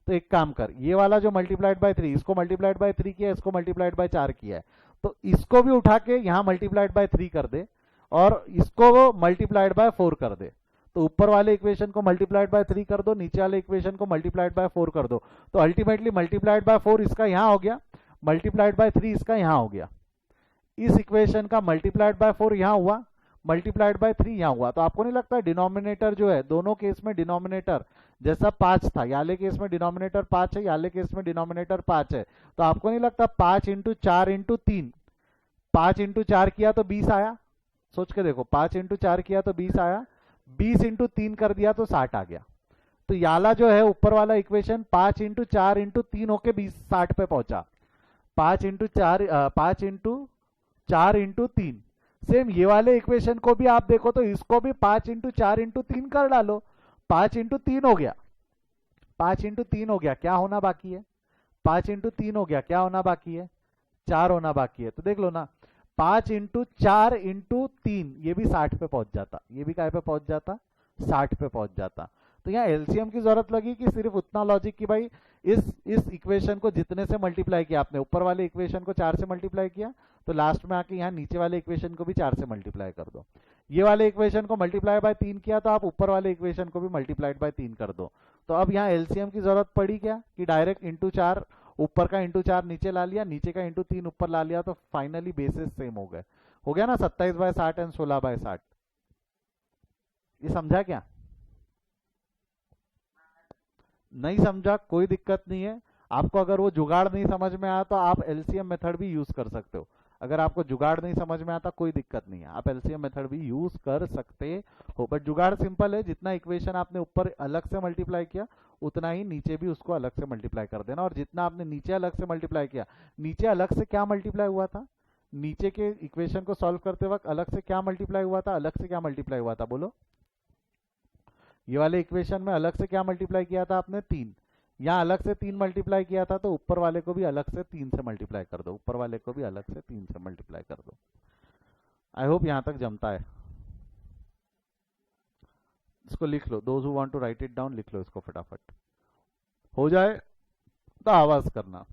तो एक काम कर, ये वाला जो मल्टीप्लाइड बाय 3, इसको मल्टीप्लाइड बाय 3 किया, इसको मल्टीप्लाइड बाय 4 किया है, तो इसको भी उठा के यहाँ मल्टीप्लाइड बाय 3 कर दे और इसको मल्टीप्लाइड बाय 4 कर दे। तो ऊपर वाले इक्वेशन को मल्टीप्लाइड बाय 3 कर दो, नीचे वाले इक्वेशन को मल्टीप्लाइड बाय 4 कर दो। तो अल्टीमेटली मल्टीप्लाइड बाय 4 इसका यहां हो गया, मल्टीप्लाइड बाय 3 इसका यहां हो गया। इस इक्वेशन का मल्टीप्लाइड बाय 4 यहां हुआ, मल्टीप्लाइड बाय 3 यहां हुआ। तो आपको नहीं लगता डिनोमिनेटर जो है, दोनों केस में डिनोमिनेटर जैसा 5 था, याले केस में डिनोमिनेटर 5 है, याले केस में डिनोमिनेटर 5 है, तो आपको नहीं लगता 5 इंटू 4 इंटू 3, 5 इंटू 4 किया तो 20 आया? सोच के देखो, 5 इंटू 4 किया तो 20 आया। 20 × 3 कर दिया तो 60 आ गया। तो याला जो है ऊपर वाला इक्वेशन 5 × 4 × 3 होके 60 पे पहुंचा। 5 × 4 × 3 सेम ये वाले इक्वेशन को भी आप देखो तो इसको भी 5 × 4 × 3 कर डालो, 5 × 3 हो गया। 5 × 3 हो गया, क्या होना बाकी है? 5 × 3 हो गया, क्या होना बाकी है? 4 होना बाकी है। तो देख लो ना, 5 × 4 × 3 ये भी 60 पे पहुंच जाता, ये भी काय पे पहुंच जाता? 60 पे पहुंच जाता। तो यहाँ एलसीएम की जरूरत लगी कि सिर्फ उतना लॉजिक कि भाई इस इक्वेशन को जितने से मल्टीप्लाई किया आपने, ऊपर वाले इक्वेशन को 4 से मल्टीप्लाई किया, तो लास्ट में आके यहाँ नीचे वाले इक्वेशन को भी 4 से मल्टीप्लाई कर दो। ये वाले इक्वेशन को मल्टीप्लाई बाय 3 किया तो आप ऊपर वाले इक्वेशन को भी मल्टीप्लाइड बाय 3 कर दो। तो अब यहाँ एलसीएम की जरूरत पड़ी क्या कि डायरेक्ट इंटू 4 ऊपर का इंटू 4 नीचे ला लिया, नीचे का इंटू 3 ऊपर ला लिया, तो फाइनली बेसिस सेम हो गए। हो गया ना 27/60 एंड 16/60। ये समझा क्या? नहीं समझा कोई दिक्कत नहीं है। आपको अगर वो जुगाड़ नहीं समझ में आया तो आप एलसीएम मेथड भी यूज कर सकते हो। अगर आपको जुगाड़ नहीं समझ में आता कोई दिक्कत नहीं है, आप एलसीएम मेथड भी यूज कर सकते हो। बट जुगाड़ सिंपल है, जितना इक्वेशन आपने ऊपर अलग से मल्टीप्लाई किया उतना ही नीचे भी उसको अलग से मल्टीप्लाई कर देना। और जितना आपने नीचे अलग से मल्टीप्लाई किया, नीचे अलग से क्या मल्टीप्लाई हुआ था? नीचे के इक्वेशन को सॉल्व करते वक्त अलग से क्या मल्टीप्लाई हुआ था? अलग से क्या मल्टीप्लाई हुआ था बोलो? ये वाले इक्वेशन में अलग से क्या मल्टीप्लाई किया था आपने? 3। यहाँ अलग से 3 मल्टीप्लाई किया था, तो ऊपर वाले को भी अलग से 3 से मल्टीप्लाई कर दो, ऊपर वाले को भी अलग से 3 से मल्टीप्लाई कर दो। आई होप यहां तक जमता है। इसको लिख लो, those who want to write it down लिख लो इसको फटाफट। हो जाए तो आवाज करना।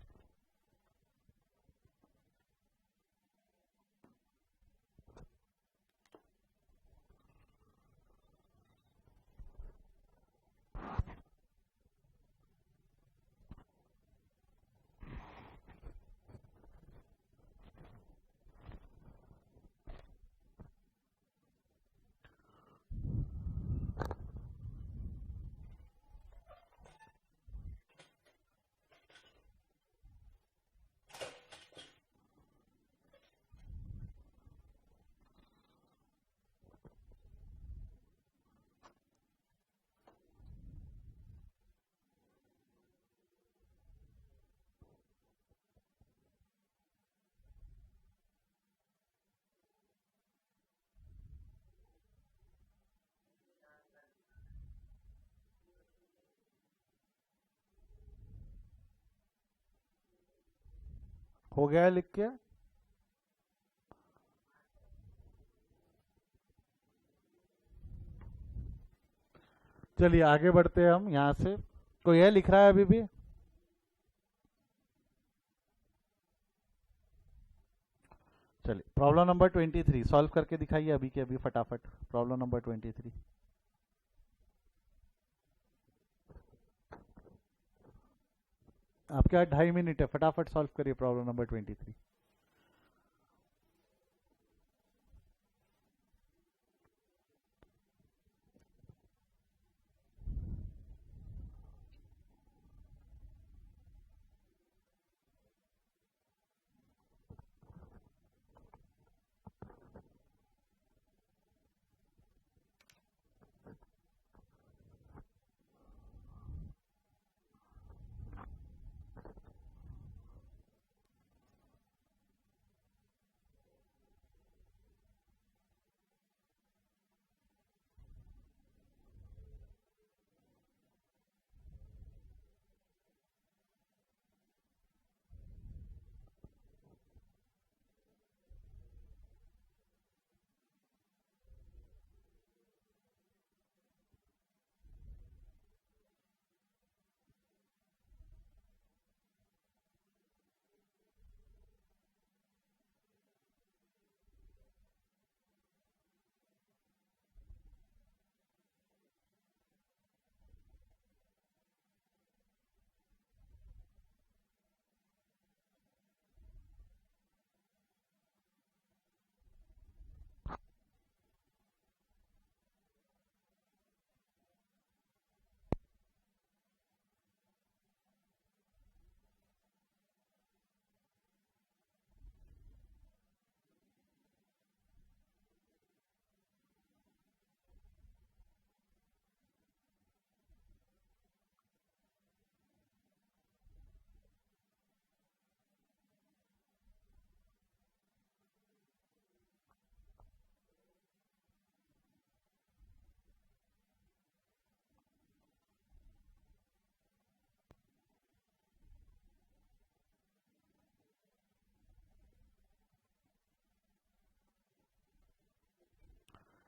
हो गया है लिख के? चलिए आगे बढ़ते हैं हम यहाँ से। कोई है लिख रहा है अभी भी? चलिए प्रॉब्लम नंबर 23 सॉल्व करके दिखाइए अभी के अभी फटाफट। Problem number 23। आपके पास 2.5 मिनट है, फटाफट सॉल्व करिए प्रॉब्लम नंबर 23।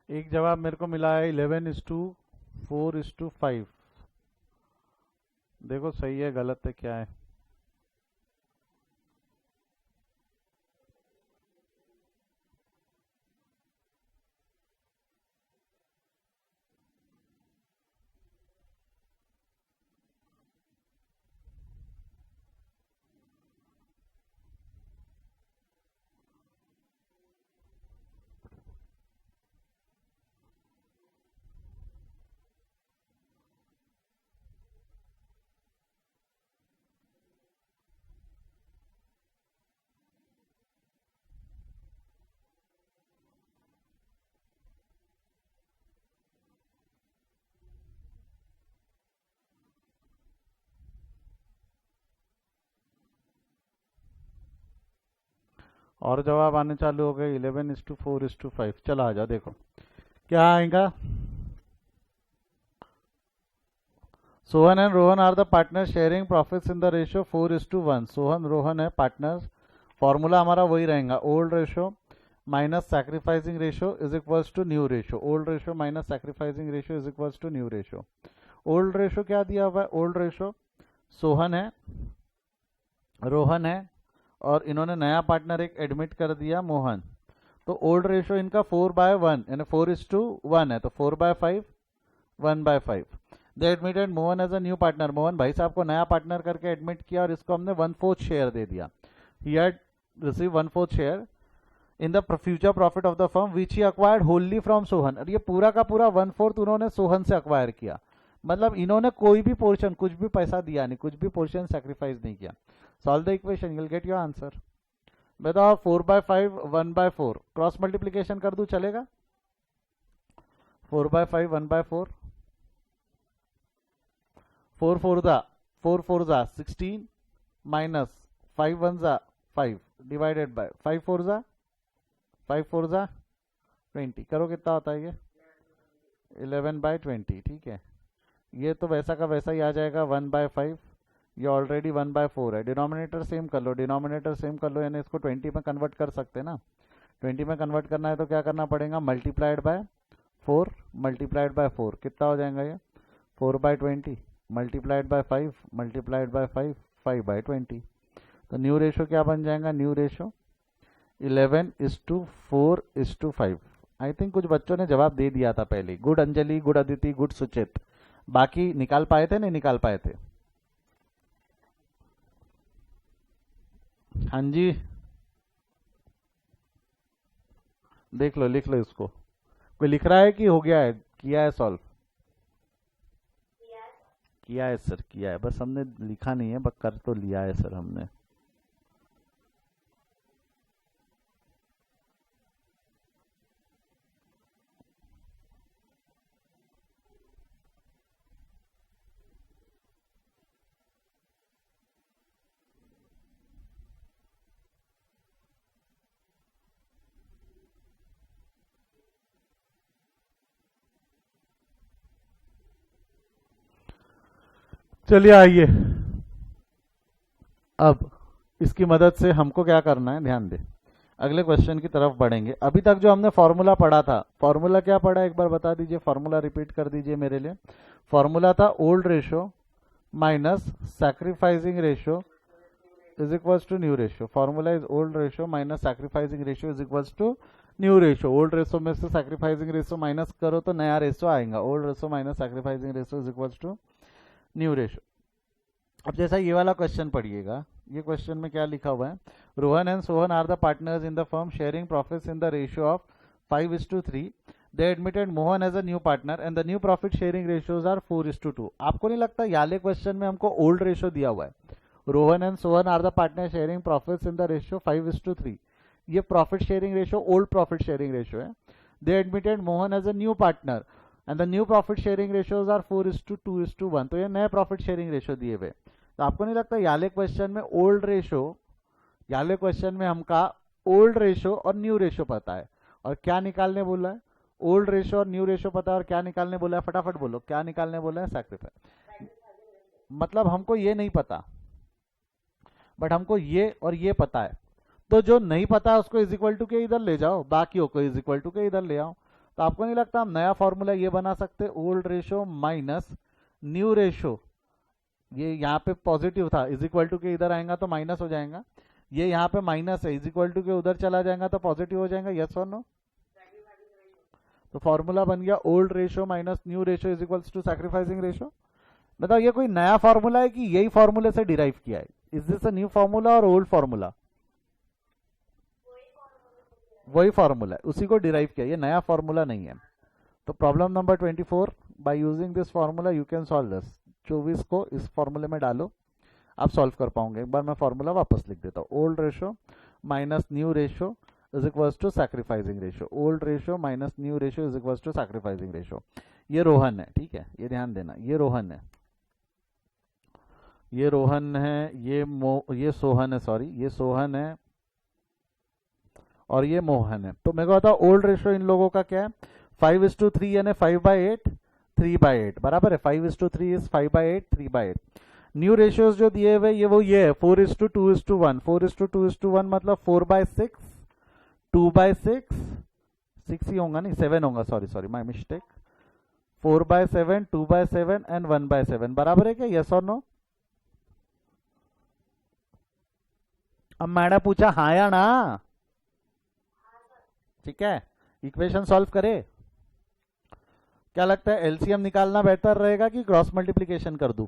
एक जवाब मेरे को मिला है 11:4:5। देखो सही है गलत है क्या है। और जवाब आने चालू हो गए 11:4:5। चलो आ जाओ देखो क्या आएगा। Sohan and Rohan are the partner sharing profits in the ratio 4:1। Sohan Rohan है पार्टनर्स। फॉर्मूला हमारा वही रहेगा, old ratio minus sacrificing ratio is equals to new ratio. Old ratio minus sacrificing ratio is equals to new ratio. Old ratio क्या दिया हुआ है? Old ratio Sohan है, रोहन है, और इन्होंने नया पार्टनर एक एडमिट कर दिया मोहन। तो ओल्ड रेशियो इनका 4/1 यानी 4:1 है, तो 4/5 1/5। They admitted Mohan as a new partner. Mohan भाई साहब को नया पार्टनर करके एडमिट किया और इसको हमने 1/4 शेयर दे दिया। He had receive 1/4 share in the future profit of the firm which he acquired होनली from Sohan. और ये पूरा का पूरा 1/4 उन्होंने सोहन से अक्वायर किया। मतलब इन्होंने कोई भी पोर्शन, कुछ भी पैसा दिया नहीं, कुछ भी पोर्शन सेक्रीफाइस नहीं किया। Solve the equation, you will get your answer. बताओ 4/5 1/4 क्रॉस मल्टीप्लीकेशन कर दूं चलेगा? 4/5 1/4, 4 4 जा 16 माइनस 5 1 जा 5 डिवाइडेड बाय 5 4 जा 20। करो कितना होता है ये? 11/20। ठीक है, ये तो वैसा का वैसा ही आ जाएगा 1/5। ये ऑलरेडी 1/4 है। डिनोमिनेटर सेम कर लो, डिनोमिनेटर सेम कर लो, यानी इसको 20 में कन्वर्ट कर सकते हैं ना। 20 में कन्वर्ट करना है तो क्या करना पड़ेगा? मल्टीप्लाइड बाय 4 मल्टीप्लाइड बाय 4 कितना हो जाएगा ये? 4/20 मल्टीप्लाइड बाय 5 मल्टीप्लाइड बाय 5 5/20। तो न्यू रेशो क्या बन जाएगा? New ratio 11:4:5। आई थिंक कुछ बच्चों ने जवाब दे दिया था पहले। Good Anjali, good Aditi, good सुचित। बाकी निकाल पाए थे नहीं निकाल पाए थे? हाँ जी, देख लो लिख लो इसको। कोई लिख रहा है कि हो गया है, किया है सॉल्व? किया है सर, किया है, बस हमने लिखा नहीं है, बस कर तो लिया है सर हमने। चलिए आइए, अब इसकी मदद से हमको क्या करना है, ध्यान दे। अगले क्वेश्चन की तरफ बढ़ेंगे। अभी तक जो हमने फॉर्मूला पढ़ा था, फॉर्मूला क्या पढ़ा एक बार बता दीजिए, फॉर्मूला रिपीट कर दीजिए मेरे लिए। फॉर्मूला था old ratio minus sacrificing ratio is equals to new ratio. Formula is old ratio minus sacrificing ratio is equals to new ratio. Old ratio में से सैक्रिफाइसिंग रेशो माइनस करो तो नया रेशो आएगा। Old ratio minus sacrificing ratio is equals to new ratio. अब जैसा ये वाला क्वेश्चन पढ़िएगा, ये क्वेश्चन में क्या लिखा हुआ है? Rohan and Sohan are the partners in the firm sharing profits in the ratio of 5:3। They admitted Mohan as a new partner and the new profit sharing ratios are 4:2। आपको नहीं लगता याले क्वेश्चन में हमको ओल्ड रेशियो दिया हुआ है? Rohan and Sohan are the partner sharing profits in the ratio 5:3। ये profit sharing ratio old profit sharing ratio है। They admitted Mohan as a new partner and the new profit sharing ratios are 4:2:1। तो ये नए profit sharing ratio दिए हुए। तो आपको नहीं लगता याले क्वेश्चन में ओल्ड रेशो, याले क्वेश्चन में हमका ओल्ड रेशो और न्यू रेशो पता है, और क्या निकालने बोला है? ओल्ड रेशो और न्यू रेशो पता है, और क्या निकालने बोला है? फटाफट बोलो, क्या निकालने बोला है? सैक्रिफाइस। मतलब हमको ये नहीं पता, बट हमको ये और ये पता है। तो जो नहीं पता है उसको इज इक्वल टू के इधर ले जाओ, बाकियों को इज इक्वल टू के इधर ले आओ। तो आपको नहीं लगता हम नया फॉर्मूला ये बना सकते, old ratio minus new ratio, ये यहाँ पे पॉजिटिव था, इज इक्वल टू के इधर आएगा तो माइनस हो जाएगा, ये यहाँ पे माइनस है, इज इक्वल टू के उधर चला जाएगा तो पॉजिटिव हो जाएगा, यस और नो। तो फॉर्मूला बन गया old ratio minus new ratio is equals to sacrificing ratio. बताओ ये कोई नया फॉर्मूला है कि यही फॉर्मूले से डिराइव किया है? Is this a new formula और ओल्ड फॉर्मूला? वही फॉर्मूला है, उसी को डिराइव किया, ये नया फॉर्मूला नहीं है। तो problem number 24, by using this formula you can solve this. 24 को इस फॉर्मूले में डालो, आप सॉल्व कर पाओगे। एक बार मैं फॉर्मूला वापस लिख देता हूँ, old ratio minus new ratio is equals to sacrificing ratio, old ratio minus new ratio is equals to sacrificing ratio. ये रोहन है, ठीक है, ये ध्यान देना, ये रोहन है, ये रोहन है, ये सोहन है, सॉरी ये सोहन है और ये मोहन है। तो मेरे को बताओ ओल्ड रेशो इन लोगों का क्या है? 5:3 यानी 5/8 3/8 बराबर है, 5:3 इज 5/8 3/8। न्यू रेशियोज जो दिए हुए ये है 4:2:1, 4:2:1 मतलब 4/6 2/6 6 ही होगा नहीं 7 होगा, सॉरी माय मिस्टेक, 4/7 2/7 एंड 1/7 बराबर है क्या, यस और नो? अब मैंने पूछा हाँ या ना, ठीक है, इक्वेशन सॉल्व करे। क्या लगता है एलसीएम निकालना बेहतर रहेगा कि क्रॉस मल्टीप्लीकेशन कर दूं?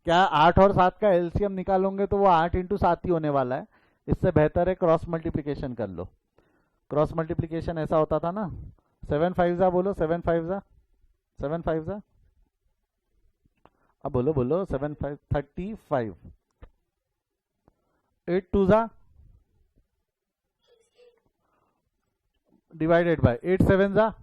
क्या 8 और 7 का एलसीएम निकालोगे तो वो 8 × 7 ही होने वाला है, इससे बेहतर है क्रॉस मल्टीप्लीकेशन कर लो। क्रॉस मल्टीप्लीकेशन ऐसा होता था ना, 7 5 जा बोलो, 7 5 जा, 7 5 जा, अब बोलो 7 5 35, 8 2 जा डिवाइडेड बाय 8 7 जा,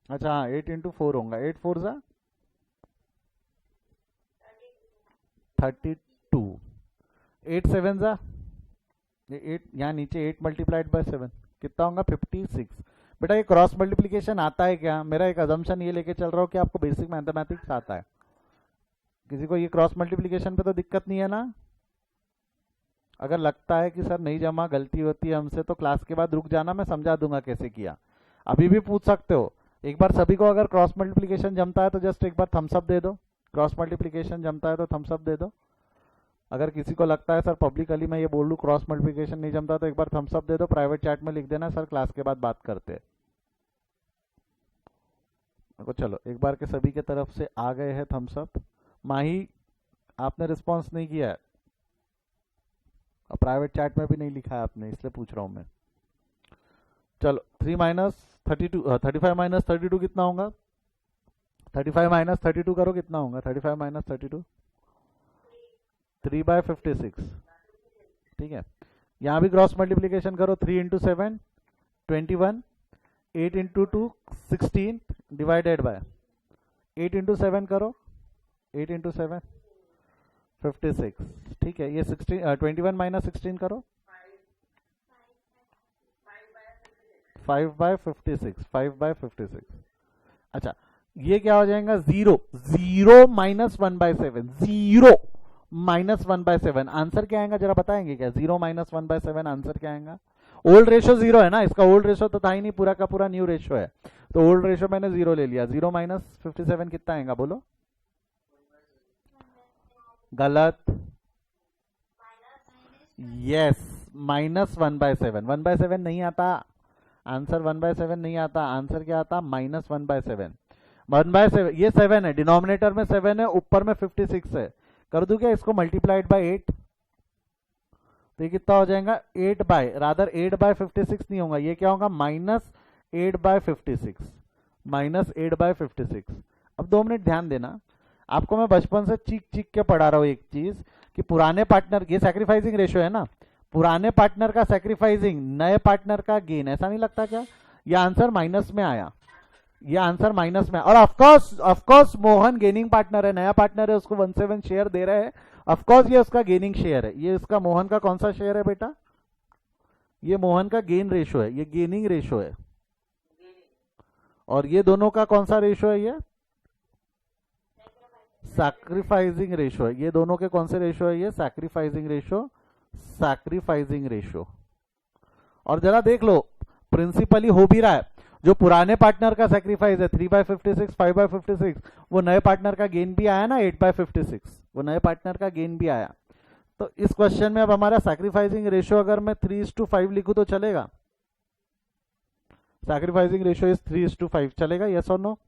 अच्छा हाँ 8 × 4 होगा, 8 4 जा 32, 8 7 जा, ये 8 यहाँ नीचे 8 मल्टीप्लाइड बाय 7 कितना होगा 56। बेटा ये क्रॉस मल्टीप्लीकेशन आता है क्या? मेरा एक अजम्पशन ये लेके चल रहा हूँ कि आपको बेसिक मैथमेटिक्स आता है। किसी को ये क्रॉस मल्टीप्लीकेशन पे तो दिक्कत नहीं है ना? अगर लगता है कि सर नहीं जमा, गलती होती है हमसे, तो क्लास के बाद रुक जाना, मैं समझा दूंगा कैसे किया। अभी भी पूछ सकते हो। एक बार सभी को अगर क्रॉस मल्टीप्लीकेशन जमता है तो जस्ट एक बार थम्स अप दे दो, क्रॉस मल्टीप्लीकेशन जमता है तो थम्स अप दे दो। अगर किसी को लगता है सर पब्लिकली मैं ये बोल लूँ क्रॉस मल्टीप्लीकेशन नहीं जमता, तो एक बार थम्स अप दे दो, प्राइवेट चैट में लिख देना सर क्लास के बाद बात करते हैं। चलो एक बार के सभी के तरफ से आ गए हैं थम्स अप। माही आपने रिस्पॉन्स नहीं किया है, प्राइवेट चैट में भी नहीं लिखा है आपने, इसलिए पूछ रहा हूं मैं। चलो 35 माइनस 32 कितना होगा? 35 माइनस 32 करो कितना होगा? 35 माइनस 32 3/56, ठीक है। यहाँ भी क्रॉस मल्टीप्लीकेशन करो, 3 × 7 21, 8 × 2 16 डिवाइडेड बाय 8 × 7 करो, 8 × 7 56, ठीक है। ये 21 माइनस 16 करो, 5/56, 5/56। अच्छा ये क्या हो जाएगा? 0 माइनस 1/7, 0 माइनस 1/7 आंसर क्या आएगा जरा बताएंगे क्या? 0 माइनस 1/7 आंसर क्या आएगा? ओल्ड रेशो 0 है ना, इसका ओल्ड रेशो तो था ही नहीं, पूरा का पूरा न्यू रेशो है, तो ओल्ड रेशो मैंने 0 ले लिया। 0 माइनस 57 कितना आएगा बोलो? गलत, यस माइनस 1/7, 1/7 नहीं आता आंसर, 1/7 नहीं आता आंसर, क्या आता? माइनस 1/7। 1/7 ये 7 है, डिनोमिनेटर में 7 है, ऊपर में 56 है, कर दूं क्या इसको मल्टीप्लाइड बाय 8? तो ये कितना हो जाएगा? 8/56 नहीं होगा, ये क्या होगा? Minus 8/56, minus 8/56। अब 2 मिनट ध्यान देना, आपको मैं बचपन से चीख चीख के पढ़ा रहा हूँ एक चीज कि पुराने पार्टनर, ये सैक्रिफाइसिंग रेशो है ना, पुराने पार्टनर का सैक्रिफाइसिंग, नए पार्टनर का गेन, ऐसा नहीं लगता क्या? ये आंसर माइनस में आया, ये आंसर माइनस में। और ऑफकोर्स मोहन गेनिंग पार्टनर है, नया पार्टनर है, उसको 1/7 शेयर दे रहे हैं, ऑफकोर्स ये उसका गेनिंग शेयर है। ये इसका मोहन का कौन सा शेयर है बेटा? ये मोहन का गेन रेशो है, ये गेनिंग रेशो है। और ये दोनों का कौन सा रेशो है? ये सैक्रिफाइसिंग रेशो है, ये दोनों के कौन से रेशो है? ये सैक्रिफाइसिंग रेशो, सैक्रिफाइसिंग रेशो। और जरा देख लो, प्रिंसिपली हो भी रहा है। जो पुराने पार्टनर का सैक्रिफाइस है 3/56, 5/56, वो नए पार्टनर का गेन भी आया ना 8/56, वो नए पार्टनर का गेन भी आया। तो इस क्वेश्चन में अब हमारा सैक्रिफाइसिंग रेशियो अगर मैं 3:5 लिखूं तो चलेगा? सैक्रिफाइसिंग रेशियो इज 3:5, चलेगा? यस और नो?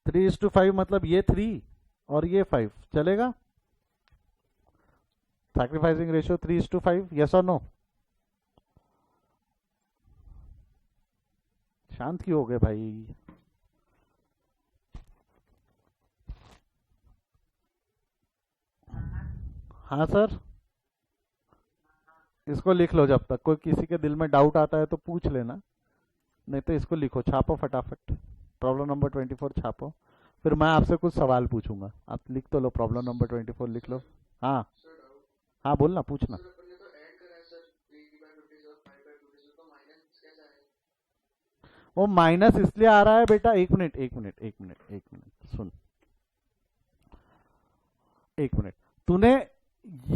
3:5 मतलब ये 3 और ये 5, चलेगा? सैक्रिफाइसिंग रेशियो 3:5, यस और नो? शांत क्यों हो गए भाई? हाँ सर, इसको लिख लो। जब तक कोई किसी के दिल में डाउट आता है तो पूछ लेना, नहीं तो इसको लिखो, छापो फटाफट। प्रॉब्लम नंबर 24 छापो, फिर मैं आपसे कुछ सवाल पूछूंगा। आप लिख तो लो, प्रॉब्लम नंबर 24 लिख लो। हाँ हाँ, बोलना, पूछना। वो माइनस इसलिए आ रहा है बेटा, एक मिनट एक मिनट एक मिनट एक मिनट सुन, एक मिनट। तूने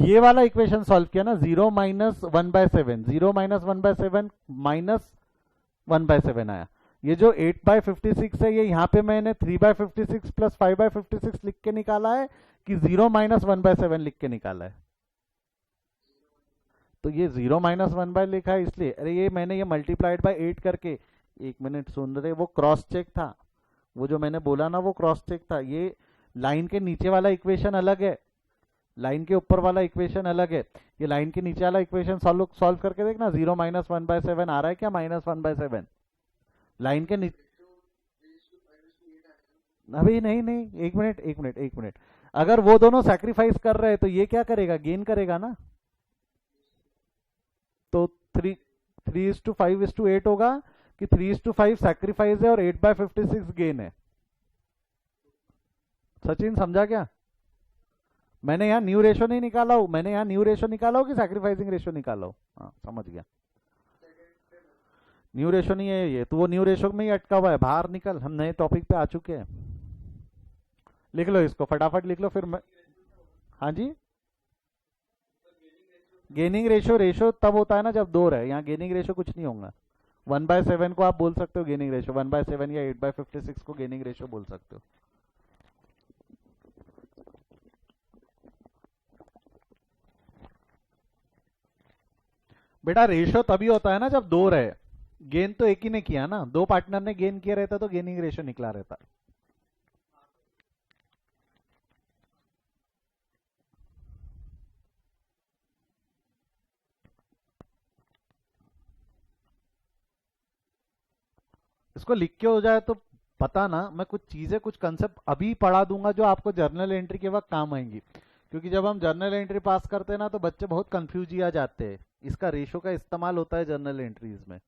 ये वाला इक्वेशन सॉल्व किया ना, 0-1/7, 0-1/7 -1/7 आया। ये जो 8/56 है, ये यहाँ पे मैंने 3/56 प्लस 5/56 लिख के निकाला है कि 0-1/7 लिख के निकाला है? तो ये 0-1 लिखा है इसलिए, अरे ये मैंने ये मल्टीप्लाइड बाय 8 करके, एक मिनट सुन रहे, वो क्रॉस चेक था। वो जो मैंने बोला ना, वो क्रॉस चेक था। ये लाइन के नीचे वाला इक्वेशन अलग है, लाइन के ऊपर वाला इक्वेशन अलग है। ये लाइन के नीचे वाला इक्वेशन सॉल्व करके देखना, 0-1/7 आ रहा है क्या -1/7? लाइन के नीचे, अभी नहीं नहीं, एक मिनट एक मिनट एक मिनट। अगर वो दोनों सैक्रिफाइस कर रहे हैं तो ये क्या करेगा? गेन करेगा ना। तो 3:5:8 होगा कि 3:5 सैक्रिफाइस है और 8/56 गेन है? सचिन समझा क्या? मैंने यहाँ न्यू रेशो नहीं निकाला हूं, मैंने यहाँ न्यू रेशो निकाला हो कि सैक्रिफाइसिंग रेशो निकाला हो? हाँ समझ गया, न्यू रेशो नहीं है ये, तो वो न्यू रेशो में ही अटका हुआ है। बाहर निकल, हम नए टॉपिक पे आ चुके हैं। लिख लो इसको, फटाफट लिख लो, फिर मैं। हाँ जी, गेनिंग रेशो, रेशो तब होता है ना जब दो रहे, यहाँ गेनिंग रेशो कुछ नहीं होगा। 1/7 को आप बोल सकते हो गेनिंग रेशो, 1/7 या 8/56 को गेनिंग रेशो बोल सकते हो। बेटा रेशो तभी होता है ना जब दो रहे, गेन तो एक ही ने किया ना, दो पार्टनर ने गेन किया रहता तो गेनिंग रेशो निकला रहता। इसको लिख के हो जाए तो पता ना, मैं कुछ चीजें, कुछ कंसेप्ट अभी पढ़ा दूंगा जो आपको जर्नल एंट्री के वक्त काम आएंगी। क्योंकि जब हम जर्नल एंट्री पास करते हैं ना, तो बच्चे बहुत कंफ्यूज आ जाते हैं। इसका रेशो का इस्तेमाल होता है जर्नल एंट्रीज में,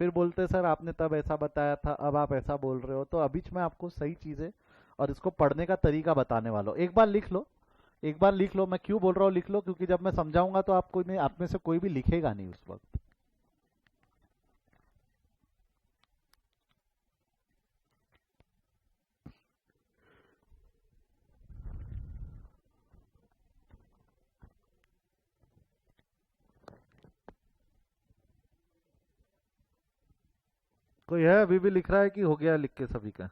फिर बोलते हैं सर आपने तब ऐसा बताया था, अब आप ऐसा बोल रहे हो। तो अभी मैं आपको सही चीजें और इसको पढ़ने का तरीका बताने वाला हूँ। एक बार लिख लो, एक बार लिख लो, मैं क्यों बोल रहा हूँ लिख लो, क्योंकि जब मैं समझाऊंगा तो आपको नहीं, आप में से कोई भी लिखेगा नहीं उस वक्त। कोई है अभी भी लिख रहा है कि हो गया लिख के सभी का?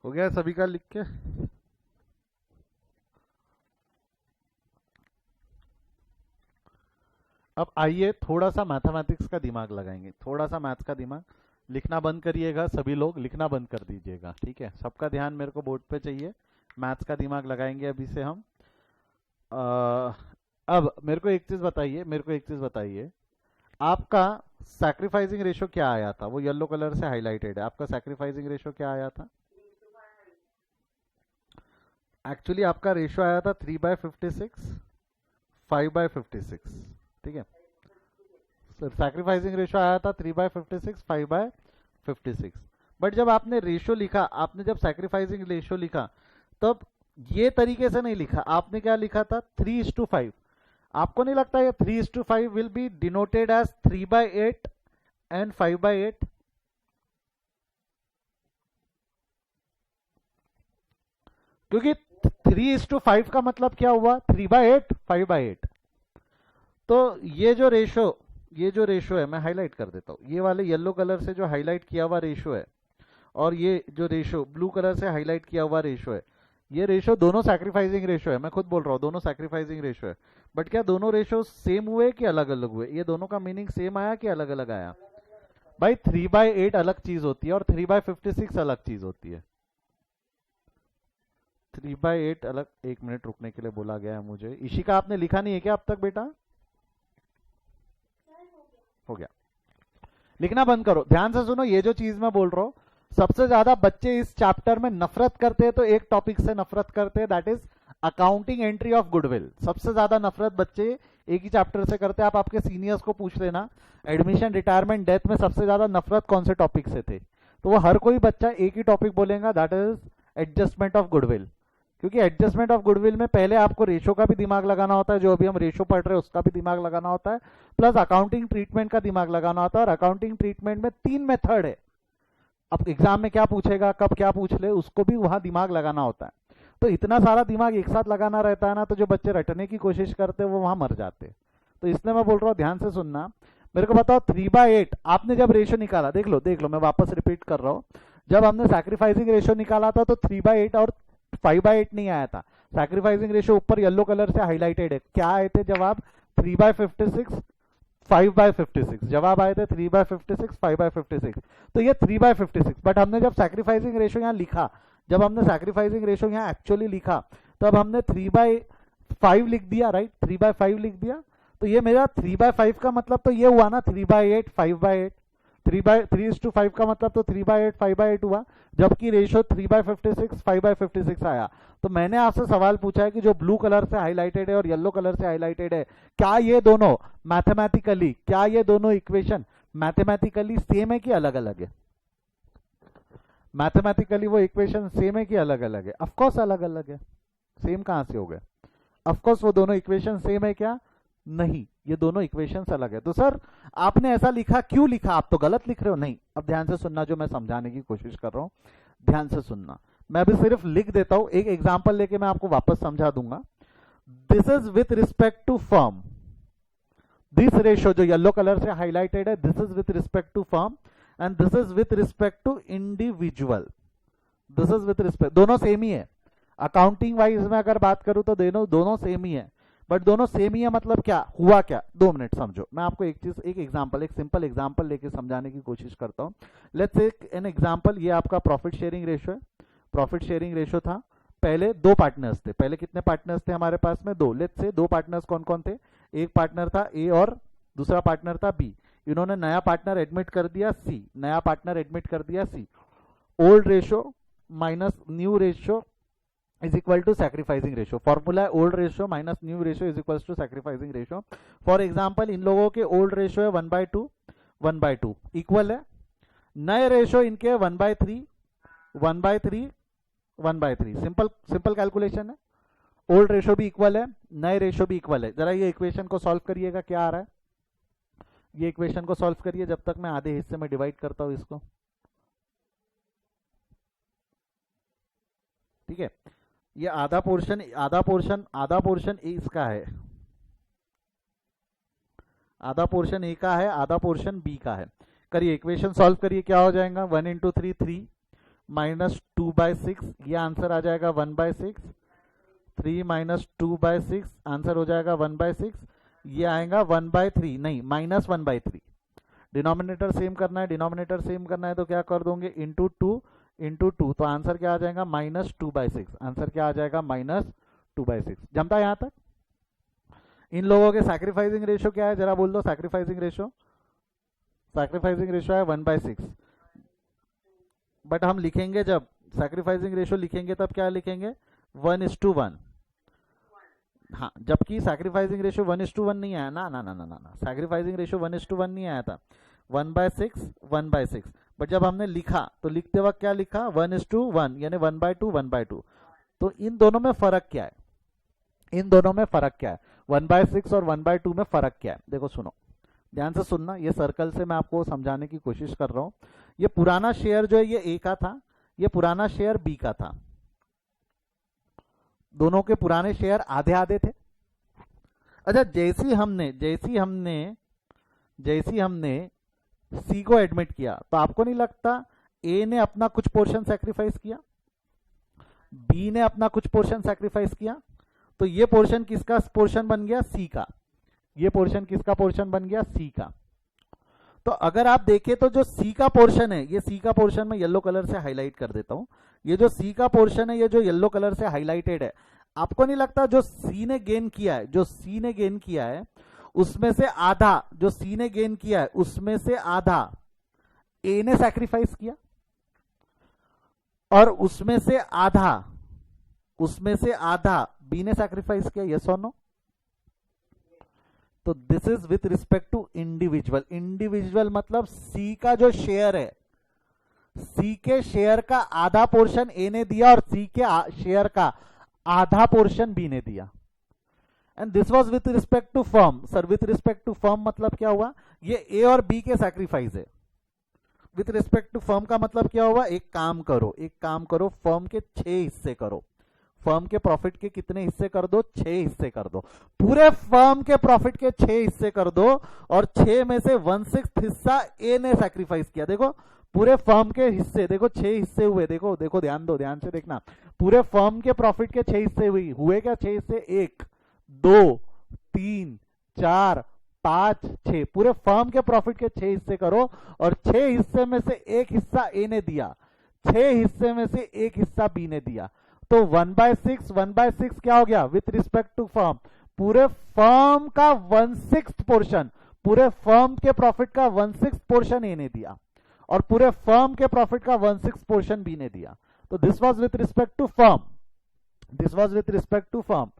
हो गया सभी का लिख के? अब आइए थोड़ा सा मैथमेटिक्स का दिमाग लगाएंगे, थोड़ा सा मैथ्स का दिमाग। लिखना बंद करिएगा, सभी लोग लिखना बंद कर दीजिएगा, ठीक है? सबका ध्यान मेरे को बोर्ड पे चाहिए। मैथ्स का दिमाग लगाएंगे अभी से हम। अब मेरे को एक चीज बताइए, मेरे को एक चीज बताइए, आपका सैक्रिफाइसिंग रेशो क्या आया था? वो येलो कलर से हाईलाइटेड है, आपका सैक्रिफाइसिंग रेशो क्या आया था? एक्चुअली आपका रेशो आया था 3/56, 5/56, ठीक है? सैक्रिफाइसिंग रेशो आया था 3/56, 5/56। बट जब आपने रेशो लिखा, आपने जब सैक्रिफाइसिंग रेशो लिखा, तब ये तरीके से नहीं लिखा, आपने क्या लिखा था 3:5। आपको नहीं लगता ये 3:5 will be denoted as 3/8 and 5/8? क्योंकि 3:5 का मतलब क्या हुआ, 3/8 5/8। तो ये जो रेशो है, मैं हाईलाइट कर देता हूं, ये वाले येलो कलर से जो हाईलाइट किया हुआ रेशो है और ये जो रेशो ब्लू कलर से हाईलाइट किया हुआ रेशो है, ये रेशो दोनों सैक्रिफाइसिंग रेशो है। मैं खुद बोल रहा हूँ दोनों सैक्रिफाइसिंग रेशो है। बट क्या दोनों रेशो सेम हुए कि अलग अलग हुए? ये दोनों का मीनिंग सेम आया कि अलग अलग आया? भाई 3/8 अलग चीज होती है और 3/56 अलग चीज होती है। 3/8 अलग। 1 मिनट रुकने के लिए बोला गया है मुझे। इशिका आपने लिखा नहीं है क्या अब तक बेटा? हो गया। लिखना बंद करो, ध्यान से सुनो। ये जो चीज मैं बोल रहा हूं, सबसे ज्यादा बच्चे इस चैप्टर में नफरत करते हैं, तो एक टॉपिक से नफरत करते हैं, that is accounting entry of goodwill. सबसे ज्यादा नफरत बच्चे एक ही चैप्टर से करते हैं। आप आपके सीनियर्स को पूछ लेना, एडमिशन, रिटायरमेंट, डेथ में सबसे ज्यादा नफरत कौन से टॉपिक से थे, तो वो हर कोई बच्चा एक ही टॉपिक बोलेगा, that is adjustment of goodwill. क्योंकि एडजस्टमेंट ऑफ गुडविल में पहले आपको रेशो का भी दिमाग लगाना होता है, जो अभी हम रेशो पढ़ रहे हैं उसका भी दिमाग लगाना होता है, प्लस अकाउंटिंग ट्रीटमेंट का दिमाग लगाना होता है। और अकाउंटिंग ट्रीटमेंट में 3 मेथड है। अब एग्जाम में क्या पूछेगा, कब क्या पूछ ले, उसको भी वहां दिमाग लगाना होता है। तो इतना सारा दिमाग एक साथ लगाना रहता है ना, तो जो बच्चे रटने की कोशिश करते हैं वो वहां मर जाते हैं। तो इसलिए मैं बोल रहा हूँ ध्यान से सुनना। मेरे को बताओ 3/8 आपने जब रेशो निकाला, देख लो मैं वापस रिपीट कर रहा हूँ, जब हमने सैक्रिफाइसिंग रेशो निकाला था तो 3/8 और 5/8 नहीं आया था। सैक्रिफाइसिंग रेशो ऊपर येलो कलर से हाईलाइटेड है। क्या आए थे जवाब? 3/56 5/56 जवाब आए थे। 3/56 5/56। तो ये 3/56। बट हमने जब सैक्रिफाइसिंग रेशो यहाँ लिखा, जब हमने सैक्रिफाइसिंग रेशो यहाँ एक्चुअली लिखा, तब हमने 3/5 लिख दिया, राइट? 3/5 लिख दिया। तो ये मेरा 3/5 का मतलब तो ये हुआ ना, 3/8 5/8। 3:5 का मतलब तो 3/8 5/8 हुआ, जबकि रेशो 3/56 5/56 आया। तो मैंने आपसे सवाल पूछा है कि जो ब्लू कलर से हाईलाइटेड है और येलो कलर से हाईलाइटेड है, क्या ये दोनों मैथमेटिकली, क्या ये दोनों इक्वेशन मैथमेटिकली सेम है कि अलग अलग है? मैथमेटिकली वो इक्वेशन सेम है कि अलग अलग है? ऑफकोर्स अलग अलग है। सेम कहां से हो गए? ऑफकोर्स वो दोनों इक्वेशन सेम है क्या? नहीं, ये दोनों इक्वेशंस अलग है। तो सर आपने ऐसा लिखा, क्यों लिखा? आप तो गलत लिख रहे हो। नहीं, अब ध्यान से सुनना, जो मैं समझाने की कोशिश कर रहा हूं, ध्यान से सुनना। मैं अभी सिर्फ लिख देता हूं, एक एग्जांपल लेके मैं आपको वापस समझा दूंगा। This is with respect to firm. This ratio जो येलो कलर से हाईलाइटेड है, this is with respect to firm and this is with respect to individual. This is with respect, दोनों सेम ही है। अकाउंटिंग वाइज में अगर बात करूं तो दोनों सेम ही है। बट दोनों सेम ही है मतलब क्या हुआ? क्या 2 मिनट समझो, मैं आपको एक चीज, एक एग्जांपल, एक सिंपल एग्जांपल लेके समझाने की कोशिश करता हूं। Let's take an example. ये आपका प्रॉफिट शेयरिंग रेशो है। प्रॉफिट शेयरिंग रेशो था, पहले 2 पार्टनर्स थे। पहले कितने पार्टनर्स थे हमारे पास में? 2। लेट्स से 2 पार्टनर्स कौन कौन थे? एक पार्टनर था ए और दूसरा पार्टनर था बी। इन्होंने नया पार्टनर एडमिट कर दिया सी, नया पार्टनर एडमिट कर दिया सी। Old ratio minus new ratio is equal to sacrificing ratio। Formula है old ratio minus new ratio is equal to sacrificing ratio. For example इन लोगों के ओल्ड रेशियो है 1/2 1/2 इक्वल है, नए रेशियो इनके 1/3 1/3 1/3। सिंपल कैलकुलेशन है। ओल्ड रेशियो भी इक्वल है, नए रेशियो भी इक्वल है। जरा ये इक्वेशन को सॉल्व करिएगा, क्या आ रहा है? ये इक्वेशन को सॉल्व करिए जब तक मैं आधे हिस्से में डिवाइड करता हूं इसको। ठीक है, ये आधा पोर्शन इसका है, आधा पोर्शन ए का है, आधा पोर्शन बी का है। करिए इक्वेशन सॉल्व करिए, क्या हो जाएगा? 1 × 3 3 माइनस 2/6, ये आंसर आ जाएगा 1/6। 3 माइनस 2/6 आंसर हो जाएगा 1/6। ये आएगा 1/3, नहीं माइनस 1/3। डिनोमिनेटर सेम करना है, डिनोमिनेटर सेम करना है तो क्या कर दोगे? इंटू 2 इंटू 2, तो आंसर क्या आ जाएगा? -2/6। आंसर क्या आ जाएगा? -2/6। जमता है यहां तक? इन लोगों के सैक्रिफाइसिंग रेशियो क्या है, जरा बोल दो। सैक्रिफाइसिंग रेशियो है 1/6। बट हम लिखेंगे, जब सैक्रिफाइसिंग रेशियो लिखेंगे तब क्या लिखेंगे? 1:1। हाँ, जबकि सैक्रिफाइसिंग रेशियो 1:1 नहीं आया ना, ना ना ना ना, सैक्रिफाइसिंग रेशियो 1:1 नहीं आया था, 1/6 1/6। बट जब हमने लिखा तो लिखते वक्त क्या लिखा? 1:1, यानी 1/2 1/2। तो इन दोनों में फर्क क्या है, इन दोनों में फर्क क्या है, 1/6 और 1/2 में फर्क क्या है? देखो सुनो, ध्यान से सुनना, ये सर्कल से मैं आपको समझाने की कोशिश कर रहा हूं। ये पुराना शेयर जो है ये ए का था, ये पुराना शेयर बी का था, दोनों के पुराने शेयर आधे आधे थे। अच्छा, जैसी हमने सी को एडमिट किया, तो आपको नहीं लगता ए ने अपना कुछ पोर्शन सैक्रिफाइस किया, बी ने अपना कुछ पोर्शन सैक्रिफाइस किया, तो ये पोर्शन किसका पोर्शन बन गया? सी का। ये पोर्शन किसका पोर्शन बन गया? सी का। तो अगर आप देखें तो जो सी का पोर्शन है, ये सी का पोर्शन मैं येलो कलर से हाईलाइट कर देता हूं, ये जो सी का पोर्शन है, ये जो येलो कलर से हाईलाइटेड है, आपको नहीं लगता जो सी ने गेन किया है, जो सी ने गेन किया है उसमें से आधा, जो सी ने गेन किया है उसमें से आधा ए ने सैक्रिफाइस किया, और उसमें से आधा बी ने सैक्रिफाइस किया? यस और नो? तो this is with respect to individual. Individual मतलब सी का जो शेयर है, सी के शेयर का आधा पोर्शन ए ने दिया और सी के शेयर का आधा पोर्शन बी ने दिया। And this was with respect to firm. Sir with respect to firm मतलब क्या हुआ? ये ए और बी के सैक्रिफाइस है। विथ रिस्पेक्ट टू फर्म का मतलब क्या हुआ? एक काम करो, फर्म के 6 हिस्से करो। फर्म के प्रॉफिट के कितने हिस्से कर दो? 6 हिस्से कर दो। पूरे फर्म के प्रॉफिट के 6 हिस्से कर दो, और 6 में से 1/6 हिस्सा ए ने सैक्रिफाइस किया। देखो पूरे फर्म के हिस्से, देखो 6 हिस्से हुए, देखो ध्यान से देखना। पूरे फर्म के प्रॉफिट के 6 हिस्से हुए क्या? 6 हिस्से, 1 2 3 4 5 6। पूरे फर्म के प्रॉफिट के 6 हिस्से करो, और 6 हिस्से में से 1 हिस्सा ए ने दिया, 6 हिस्से में से 1 हिस्सा बी ने दिया। तो 1/6 क्या हो गया? विथ रिस्पेक्ट टू फर्म, पूरे फर्म का 1/6 पोर्शन, पूरे फर्म के प्रॉफिट का 1/6 पोर्शन ए ने दिया, और पूरे फर्म के प्रॉफिट का 1/6 पोर्शन बी ने दिया। तो this was with respect to firm, this was with respect to firm.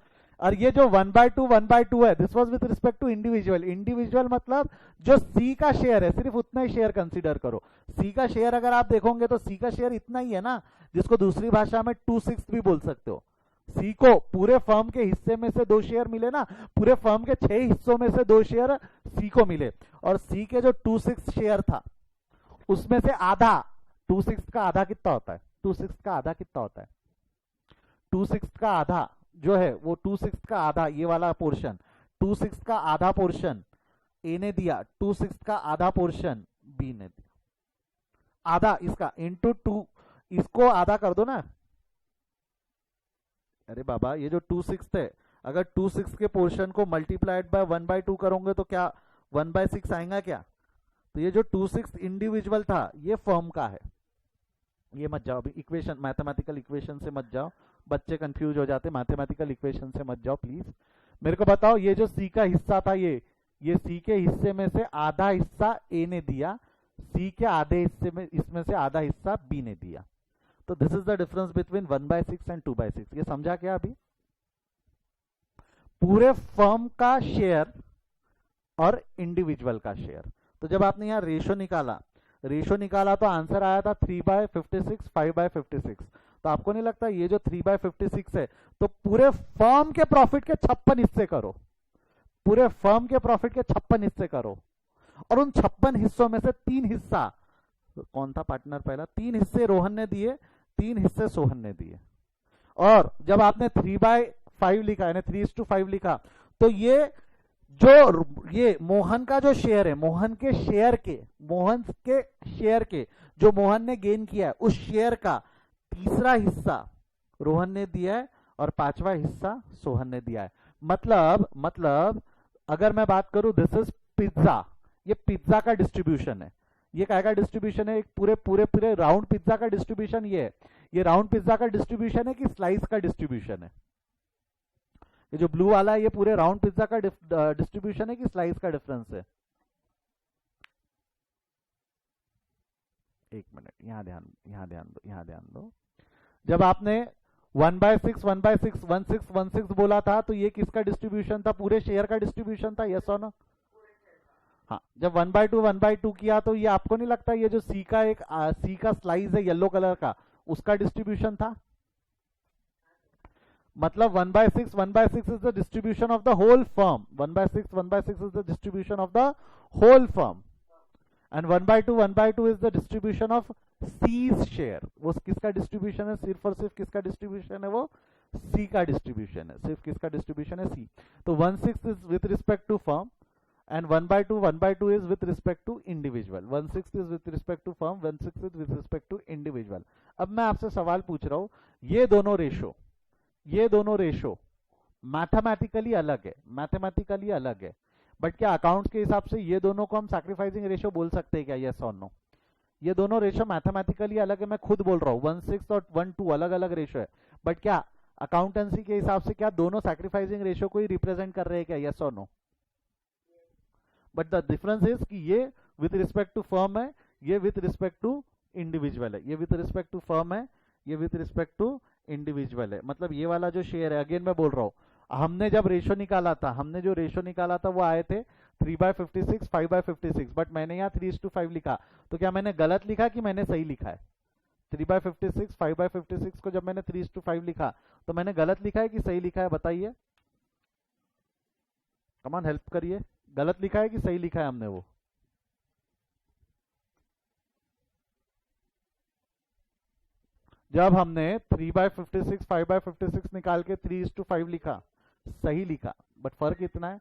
और ये जो 1/2 है, this was with respect to individual. Individual मतलब जो सी का शेयर है, सिर्फ उतना ही शेयर कंसीडर करो। सी का शेयर अगर आप देखोगे तो सी का शेयर इतना ही है ना, जिसको दूसरी भाषा में 2/6 भी बोल सकते हो। सी को पूरे फर्म के हिस्से में से 2 शेयर मिले ना, पूरे फर्म के 6 हिस्सों में से 2 शेयर सी को मिले, और सी के जो 2/6 शेयर था उसमें से आधा, 2/6 का आधा कितना होता है? 2/6 का आधा कितना होता है? 2/6 का आधा जो है वो 2/6 का आधा, ये वाला पोर्शन, 2/6 का आधा पोर्शन ए ने दिया, 2/6 का आधा पोर्शन बी ने दिया। आधा इसका इंटू 2, इसको आधा कर दो ना। अरे बाबा, ये जो 2/6 है, अगर 2/6 के पोर्शन को मल्टीप्लाइड बाय 1/2 करोगे तो क्या 1/6 आएगा क्या? तो ये जो 2/6 इंडिविजुअल था ये फर्म का है। ये मत जाओ अभी इक्वेशन, मैथमेटिकल इक्वेशन से मत जाओ, बच्चे कंफ्यूज हो जाते। मैथमेटिकल इक्वेशन से मत जाओ प्लीज। मेरे को बताओ, ये जो सी का हिस्सा था, ये सी के हिस्से में से आधा हिस्सा ए ने दिया, सी के आधे हिस्से में, इसमें से आधा हिस्सा बी ने दिया। तो this is the difference between 1/6 and 2/6। ये समझा क्या अभी? पूरे फर्म का शेयर और इंडिविजुअल का शेयर। तो जब आपने यहाँ रेशो निकाला तो आंसर आया था 3/56, 5/56। तो आपको नहीं लगता ये जो 3/56 है, तो पूरे फर्म के प्रॉफिट के 56 हिस्से करो, पूरे फर्म के प्रॉफिट के 56 हिस्से करो, और उन 56 हिस्सों में से 3 हिस्सा, कौन था पार्टनर पहला? 3 हिस्से रोहन ने दिए, 3 हिस्से सोहन ने दिए। और जब आपने 3/5 लिखा, यानी 3:5 लिखा, तो ये मोहन का जो शेयर है, मोहन के शेयर के जो मोहन ने गेन किया है, उस शेयर का तीसरा हिस्सा रोहन ने दिया है, और 5वां हिस्सा सोहन ने दिया है। मतलब अगर मैं बात करूं, दिस इज पिज्जा, ये पिज्जा का डिस्ट्रीब्यूशन है। ये क्या का डिस्ट्रीब्यूशन है? एक पूरे राउंड पिज्जा का डिस्ट्रीब्यूशन ये राउंड पिज्जा का डिस्ट्रीब्यूशन है कि स्लाइस का डिस्ट्रीब्यूशन है? ये जो ब्लू वाला है ये पूरे राउंड पिज्जा का डिस्ट्रीब्यूशन है कि स्लाइस का डिफरेंस है? एक मिनट, यहां ध्यान दो। जब आपने 1/6 1/6 बोला था, तो ये किसका डिस्ट्रीब्यूशन था? पूरे शेयर का डिस्ट्रीब्यूशन था, यस और नो? हाँ, जब 1/2 किया, तो ये आपको नहीं लगता ये जो सी का स्लाइस है येलो कलर का, उसका डिस्ट्रीब्यूशन था? मतलब 1/6 is the distribution of the whole firm. 1/6 is the distribution of the whole firm. And 1/2 is the distribution of C's share. वो किसका डिस्ट्रीब्यूशन है? सिर्फ और सिर्फ किसका डिस्ट्रीब्यूशन है? वो C का डिस्ट्रीब्यूशन है. सिर्फ किसका डिस्ट्रीब्यूशन है? C. तो 1/6 is with respect to firm and 1/2 is with respect to individual. 1/6 is with respect to firm, 1/6 is with respect to individual. अब मैं आपसे सवाल पूछ रहा हूं, ये दोनों रेशो मैथमेटिकली अलग है, बट क्या अकाउंट्स के हिसाब से ये दोनों को हम सैक्रिफाइसिंग रेशो बोल सकते हैं क्या? यस और नो? ये दोनों रेशो मैथमेटिकली अलग है, मैं खुद बोल रहा हूँ 1/6 और 1/2 अलग अलग रेशो है, बट क्या अकाउंटेंसी के हिसाब से क्या दोनों सैक्रिफाइसिंग रेशो को ही रिप्रेजेंट कर रहे हैं क्या? यस और no? But the difference is कि ये विथ रिस्पेक्ट टू फर्म है, ये विथ रिस्पेक्ट टू इंडिविजुअल है. ये विथ रिस्पेक्ट टू फर्म है, ये विथ रिस्पेक्ट टू इंडिविजुअल है. मतलब ये वाला जो शेयर है, अगेन मैं बोल रहा हूँ, हमने जब रेशो निकाला था, वो आए थे 3/56, 5/56, बट मैंने यहाँ 3:5 लिखा. तो क्या मैंने गलत लिखा कि मैंने सही लिखा है? 3/56, 5/56 को जब मैंने 3:5 लिखा तो मैंने गलत लिखा है कि सही लिखा है? बताइए, कमान हेल्प करिए. गलत लिखा है कि सही लिखा है हमने? वो जब हमने 3/56, 5/56 निकाल के 3:5 लिखा, सही लिखा, बट फर्क इतना है.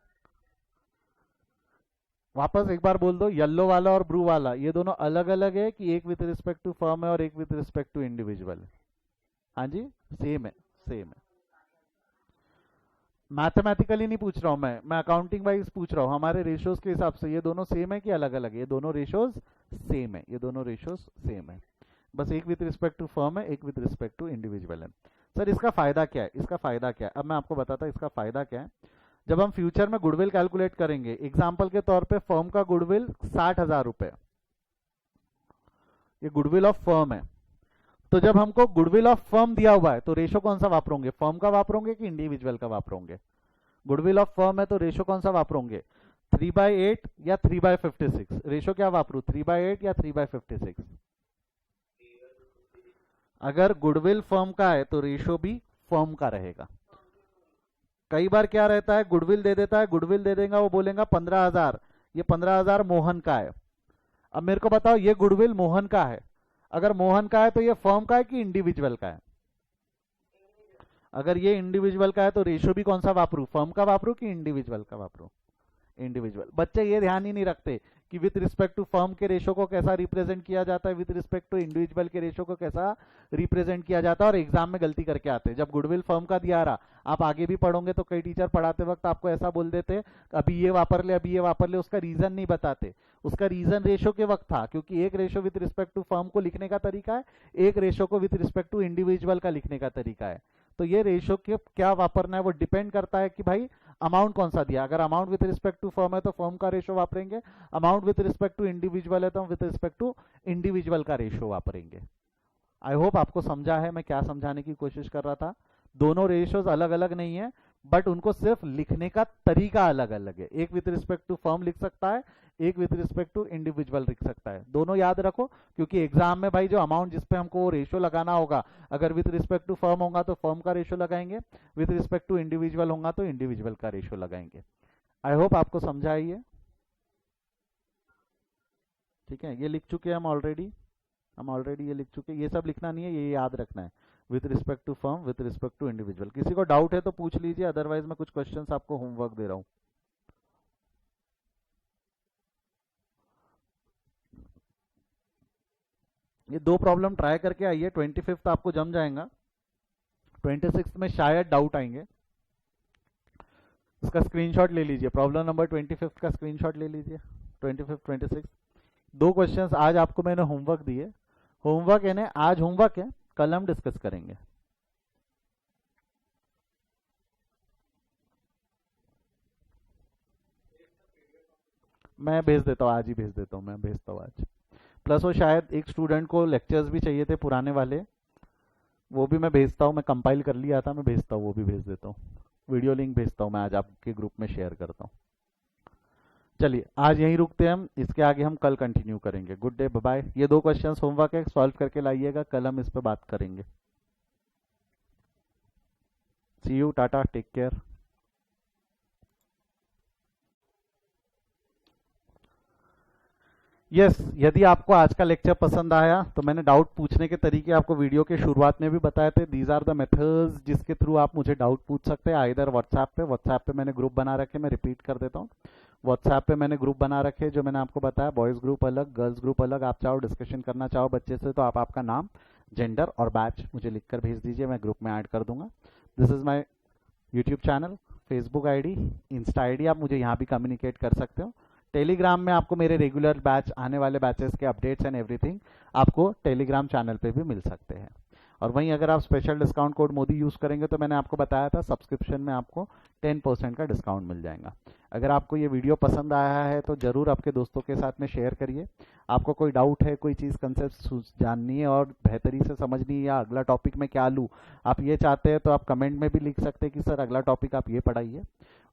वापस एक बार बोल दो, येलो वाला और ब्लू वाला ये दोनों अलग अलग है कि एक विथ रिस्पेक्ट टू फर्म है और एक विथ रिस्पेक्ट टू इंडिविजुअल है? हाँ जी, सेम है. मैथमेटिकली नहीं पूछ रहा हूं मैं अकाउंटिंग वाइज पूछ रहा हूं. हमारे रेशियोज के हिसाब से ये दोनों सेम है कि अलग अलग है? ये दोनों रेशियोज सेम है. बस एक विथ रिस्पेक्ट टू फर्म है, एक विथ रिस्पेक्ट टू इंडिविजुअल है. सर इसका फायदा क्या है? अब मैं आपको बताता हूं इसका फायदा क्या है. जब हम फ्यूचर में गुडविल कैलकुलेट करेंगे, एग्जाम्पल के तौर पे फर्म का गुडविल 60,000 रुपए, ये गुडविल ऑफ फर्म है. तो जब हमको गुडविल ऑफ फर्म दिया हुआ है तो रेशो कौन सा वापरोगे? फर्म का वापरोगे कि इंडिविजुअल का वापरोगे? गुडविल ऑफ फर्म है तो रेशो कौन सा वापरोगे? 3/8 या 3/56? रेशो क्या वापरू, 3/8 या 3/56? अगर गुडविल फर्म का है तो रेशो भी फर्म का रहेगा. कई बार क्या रहता है, गुडविल दे देगा, वो बोलेगा 15,000, ये 15,000 मोहन का है. अब मेरे को बताओ, ये गुडविल मोहन का है. अगर मोहन का है तो ये फर्म का है कि इंडिविजुअल का है? अगर ये इंडिविजुअल का है तो रेशो भी कौन सा वापरू, फर्म का वापरू कि इंडिविजुअल का वापरू? इंडिविजुअल. बच्चे ये ध्यान ही नहीं रखते कि विथ रिस्पेक्ट टू फर्म के रेशो को कैसा रिप्रेजेंट किया जाता है, विथ रिस्पेक्ट टू इंडिविजुअल के रेशो को कैसा रिप्रेजेंट किया जाता है, और एग्जाम में गलती करके आते हैं. जब गुडविल फर्म का दिया रहा, आप आगे भी पढ़ोगे तो कई टीचर पढ़ाते वक्त आपको ऐसा बोल देते, अभी ये वापर ले, उसका रीजन नहीं बताते. उसका रीजन रेशो के वक्त था, क्योंकि एक ratio with respect to firm को लिखने का तरीका है, एक रेशो को विथ रिस्पेक्ट टू इंडिविजुअल का लिखने का तरीका है. तो ये रेशो के क्या वापरना है वो डिपेंड करता है कि भाई अमाउंट कौन सा दिया. अगर amount with respect to firm है तो फर्म का रेशो वापरेंगे, amount with respect to individual है तो हम विथ रिस्पेक्ट टू इंडिविजुअल का रेशो वापरेंगे. आई होप आपको समझा है मैं क्या समझाने की कोशिश कर रहा था. दोनों रेशियोज अलग अलग नहीं है, बट उनको सिर्फ लिखने का तरीका अलग अलग है. एक विथ रिस्पेक्ट टू फर्म लिख सकता है, एक विथ रिस्पेक्ट टू इंडिविजुअल लिख सकता है. दोनों याद रखो, क्योंकि एग्जाम में भाई जो अमाउंट जिसपे हमको रेशियो लगाना होगा, अगर विथ रिस्पेक्ट टू फर्म होगा तो फर्म का रेशियो लगाएंगे, विथ रिस्पेक्ट टू इंडिविजुअल होगा तो इंडिविजुअल का रेशियो लगाएंगे. आई होप आपको समझा है ये. ठीक है, ये लिख चुके हैं हम ऑलरेडी ये लिख चुके हैं. ये सब लिखना नहीं है, ये याद रखना है. With respect to firm, with respect to individual. किसी को डाउट है तो पूछ लीजिए, अदरवाइज मैं कुछ क्वेश्चंस आपको होमवर्क दे रहा हूं. ये 2 प्रॉब्लम ट्राई करके आइए. 25th आपको जम जाएगा, 26th में शायद डाउट आएंगे. इसका स्क्रीनशॉट ले लीजिए, प्रॉब्लम नंबर 25th का स्क्रीनशॉट ले लीजिए. 25th, 26th 2 क्वेश्चंस आज आपको मैंने होमवर्क दिए. होमवर्क है ना, आज होमवर्क है, कल हम डिस्कस करेंगे. मैं भेज देता हूँ, आज ही भेज देता हूँ, मैं भेजता हूँ आज. प्लस वो शायद एक स्टूडेंट को लेक्चर्स भी चाहिए थे पुराने वाले, वो भी मैं भेजता हूँ. मैं कंपाइल कर लिया था, मैं भेजता हूँ, वो भी भेज देता हूँ. वीडियो लिंक भेजता हूँ मैं, आज आपके ग्रुप में शेयर करता हूँ. चलिए आज यहीं रुकते हैं हम, इसके आगे हम कल कंटिन्यू करेंगे. Good day, bye bye. ये 2 क्वेश्चंस होमवर्क है, सॉल्व करके लाइएगा, कल हम इस पर बात करेंगे. See you, tata, take care. Yes, यदि आपको आज का लेक्चर पसंद आया तो मैंने डाउट पूछने के तरीके आपको वीडियो के शुरुआत में भी बताए थे। दीज आर द मेथड्स जिसके थ्रू आप मुझे डाउट पूछ सकते हैं। आइदर व्हाट्सएप पे मैंने ग्रुप बना रखे, मैं रिपीट कर देता हूँ। व्हाट्सएप पे मैंने ग्रुप बना रखे जो मैंने आपको बताया, बॉयज़ ग्रुप अलग, गर्ल्स ग्रुप अलग। आप चाहो डिस्कशन करना चाहो बच्चे से तो आप आपका नाम, जेंडर और बैच मुझे लिखकर भेज दीजिए, मैं ग्रुप में ऐड कर दूंगा। This is my YouTube channel, Facebook ID, Insta ID, आप मुझे यहाँ भी कम्युनिकेट कर सकते हो। टेलीग्राम में आपको मेरे रेगुलर बैच, आने वाले बैचेस के अपडेट्स एंड एवरीथिंग आपको टेलीग्राम चैनल पे भी मिल सकते हैं। और वहीं अगर आप special discount code Modi use करेंगे तो मैंने आपको बताया था सब्सक्रिप्शन में आपको 10% का डिस्काउंट मिल जाएगा। अगर आपको ये वीडियो पसंद आया है तो ज़रूर आपके दोस्तों के साथ में शेयर करिए। आपको कोई डाउट है, कोई चीज़ कंसेप्ट जाननी है और बेहतरी से समझनी है, या अगला टॉपिक में क्या लूँ आप ये चाहते हैं तो आप कमेंट में भी लिख सकते हैं कि सर अगला टॉपिक आप ये पढ़ाइए।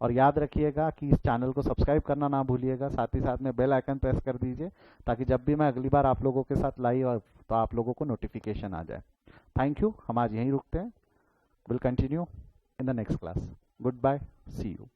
और याद रखिएगा कि इस चैनल को सब्सक्राइब करना ना भूलिएगा, साथ ही साथ में बेल आइकन प्रेस कर दीजिए ताकि जब भी मैं अगली बार आप लोगों के साथ लाइव तो आप लोगों को नोटिफिकेशन आ जाए। थैंक यू, हम आज यहीं रुकते हैं। Will continue in the next class. Good bye, see you.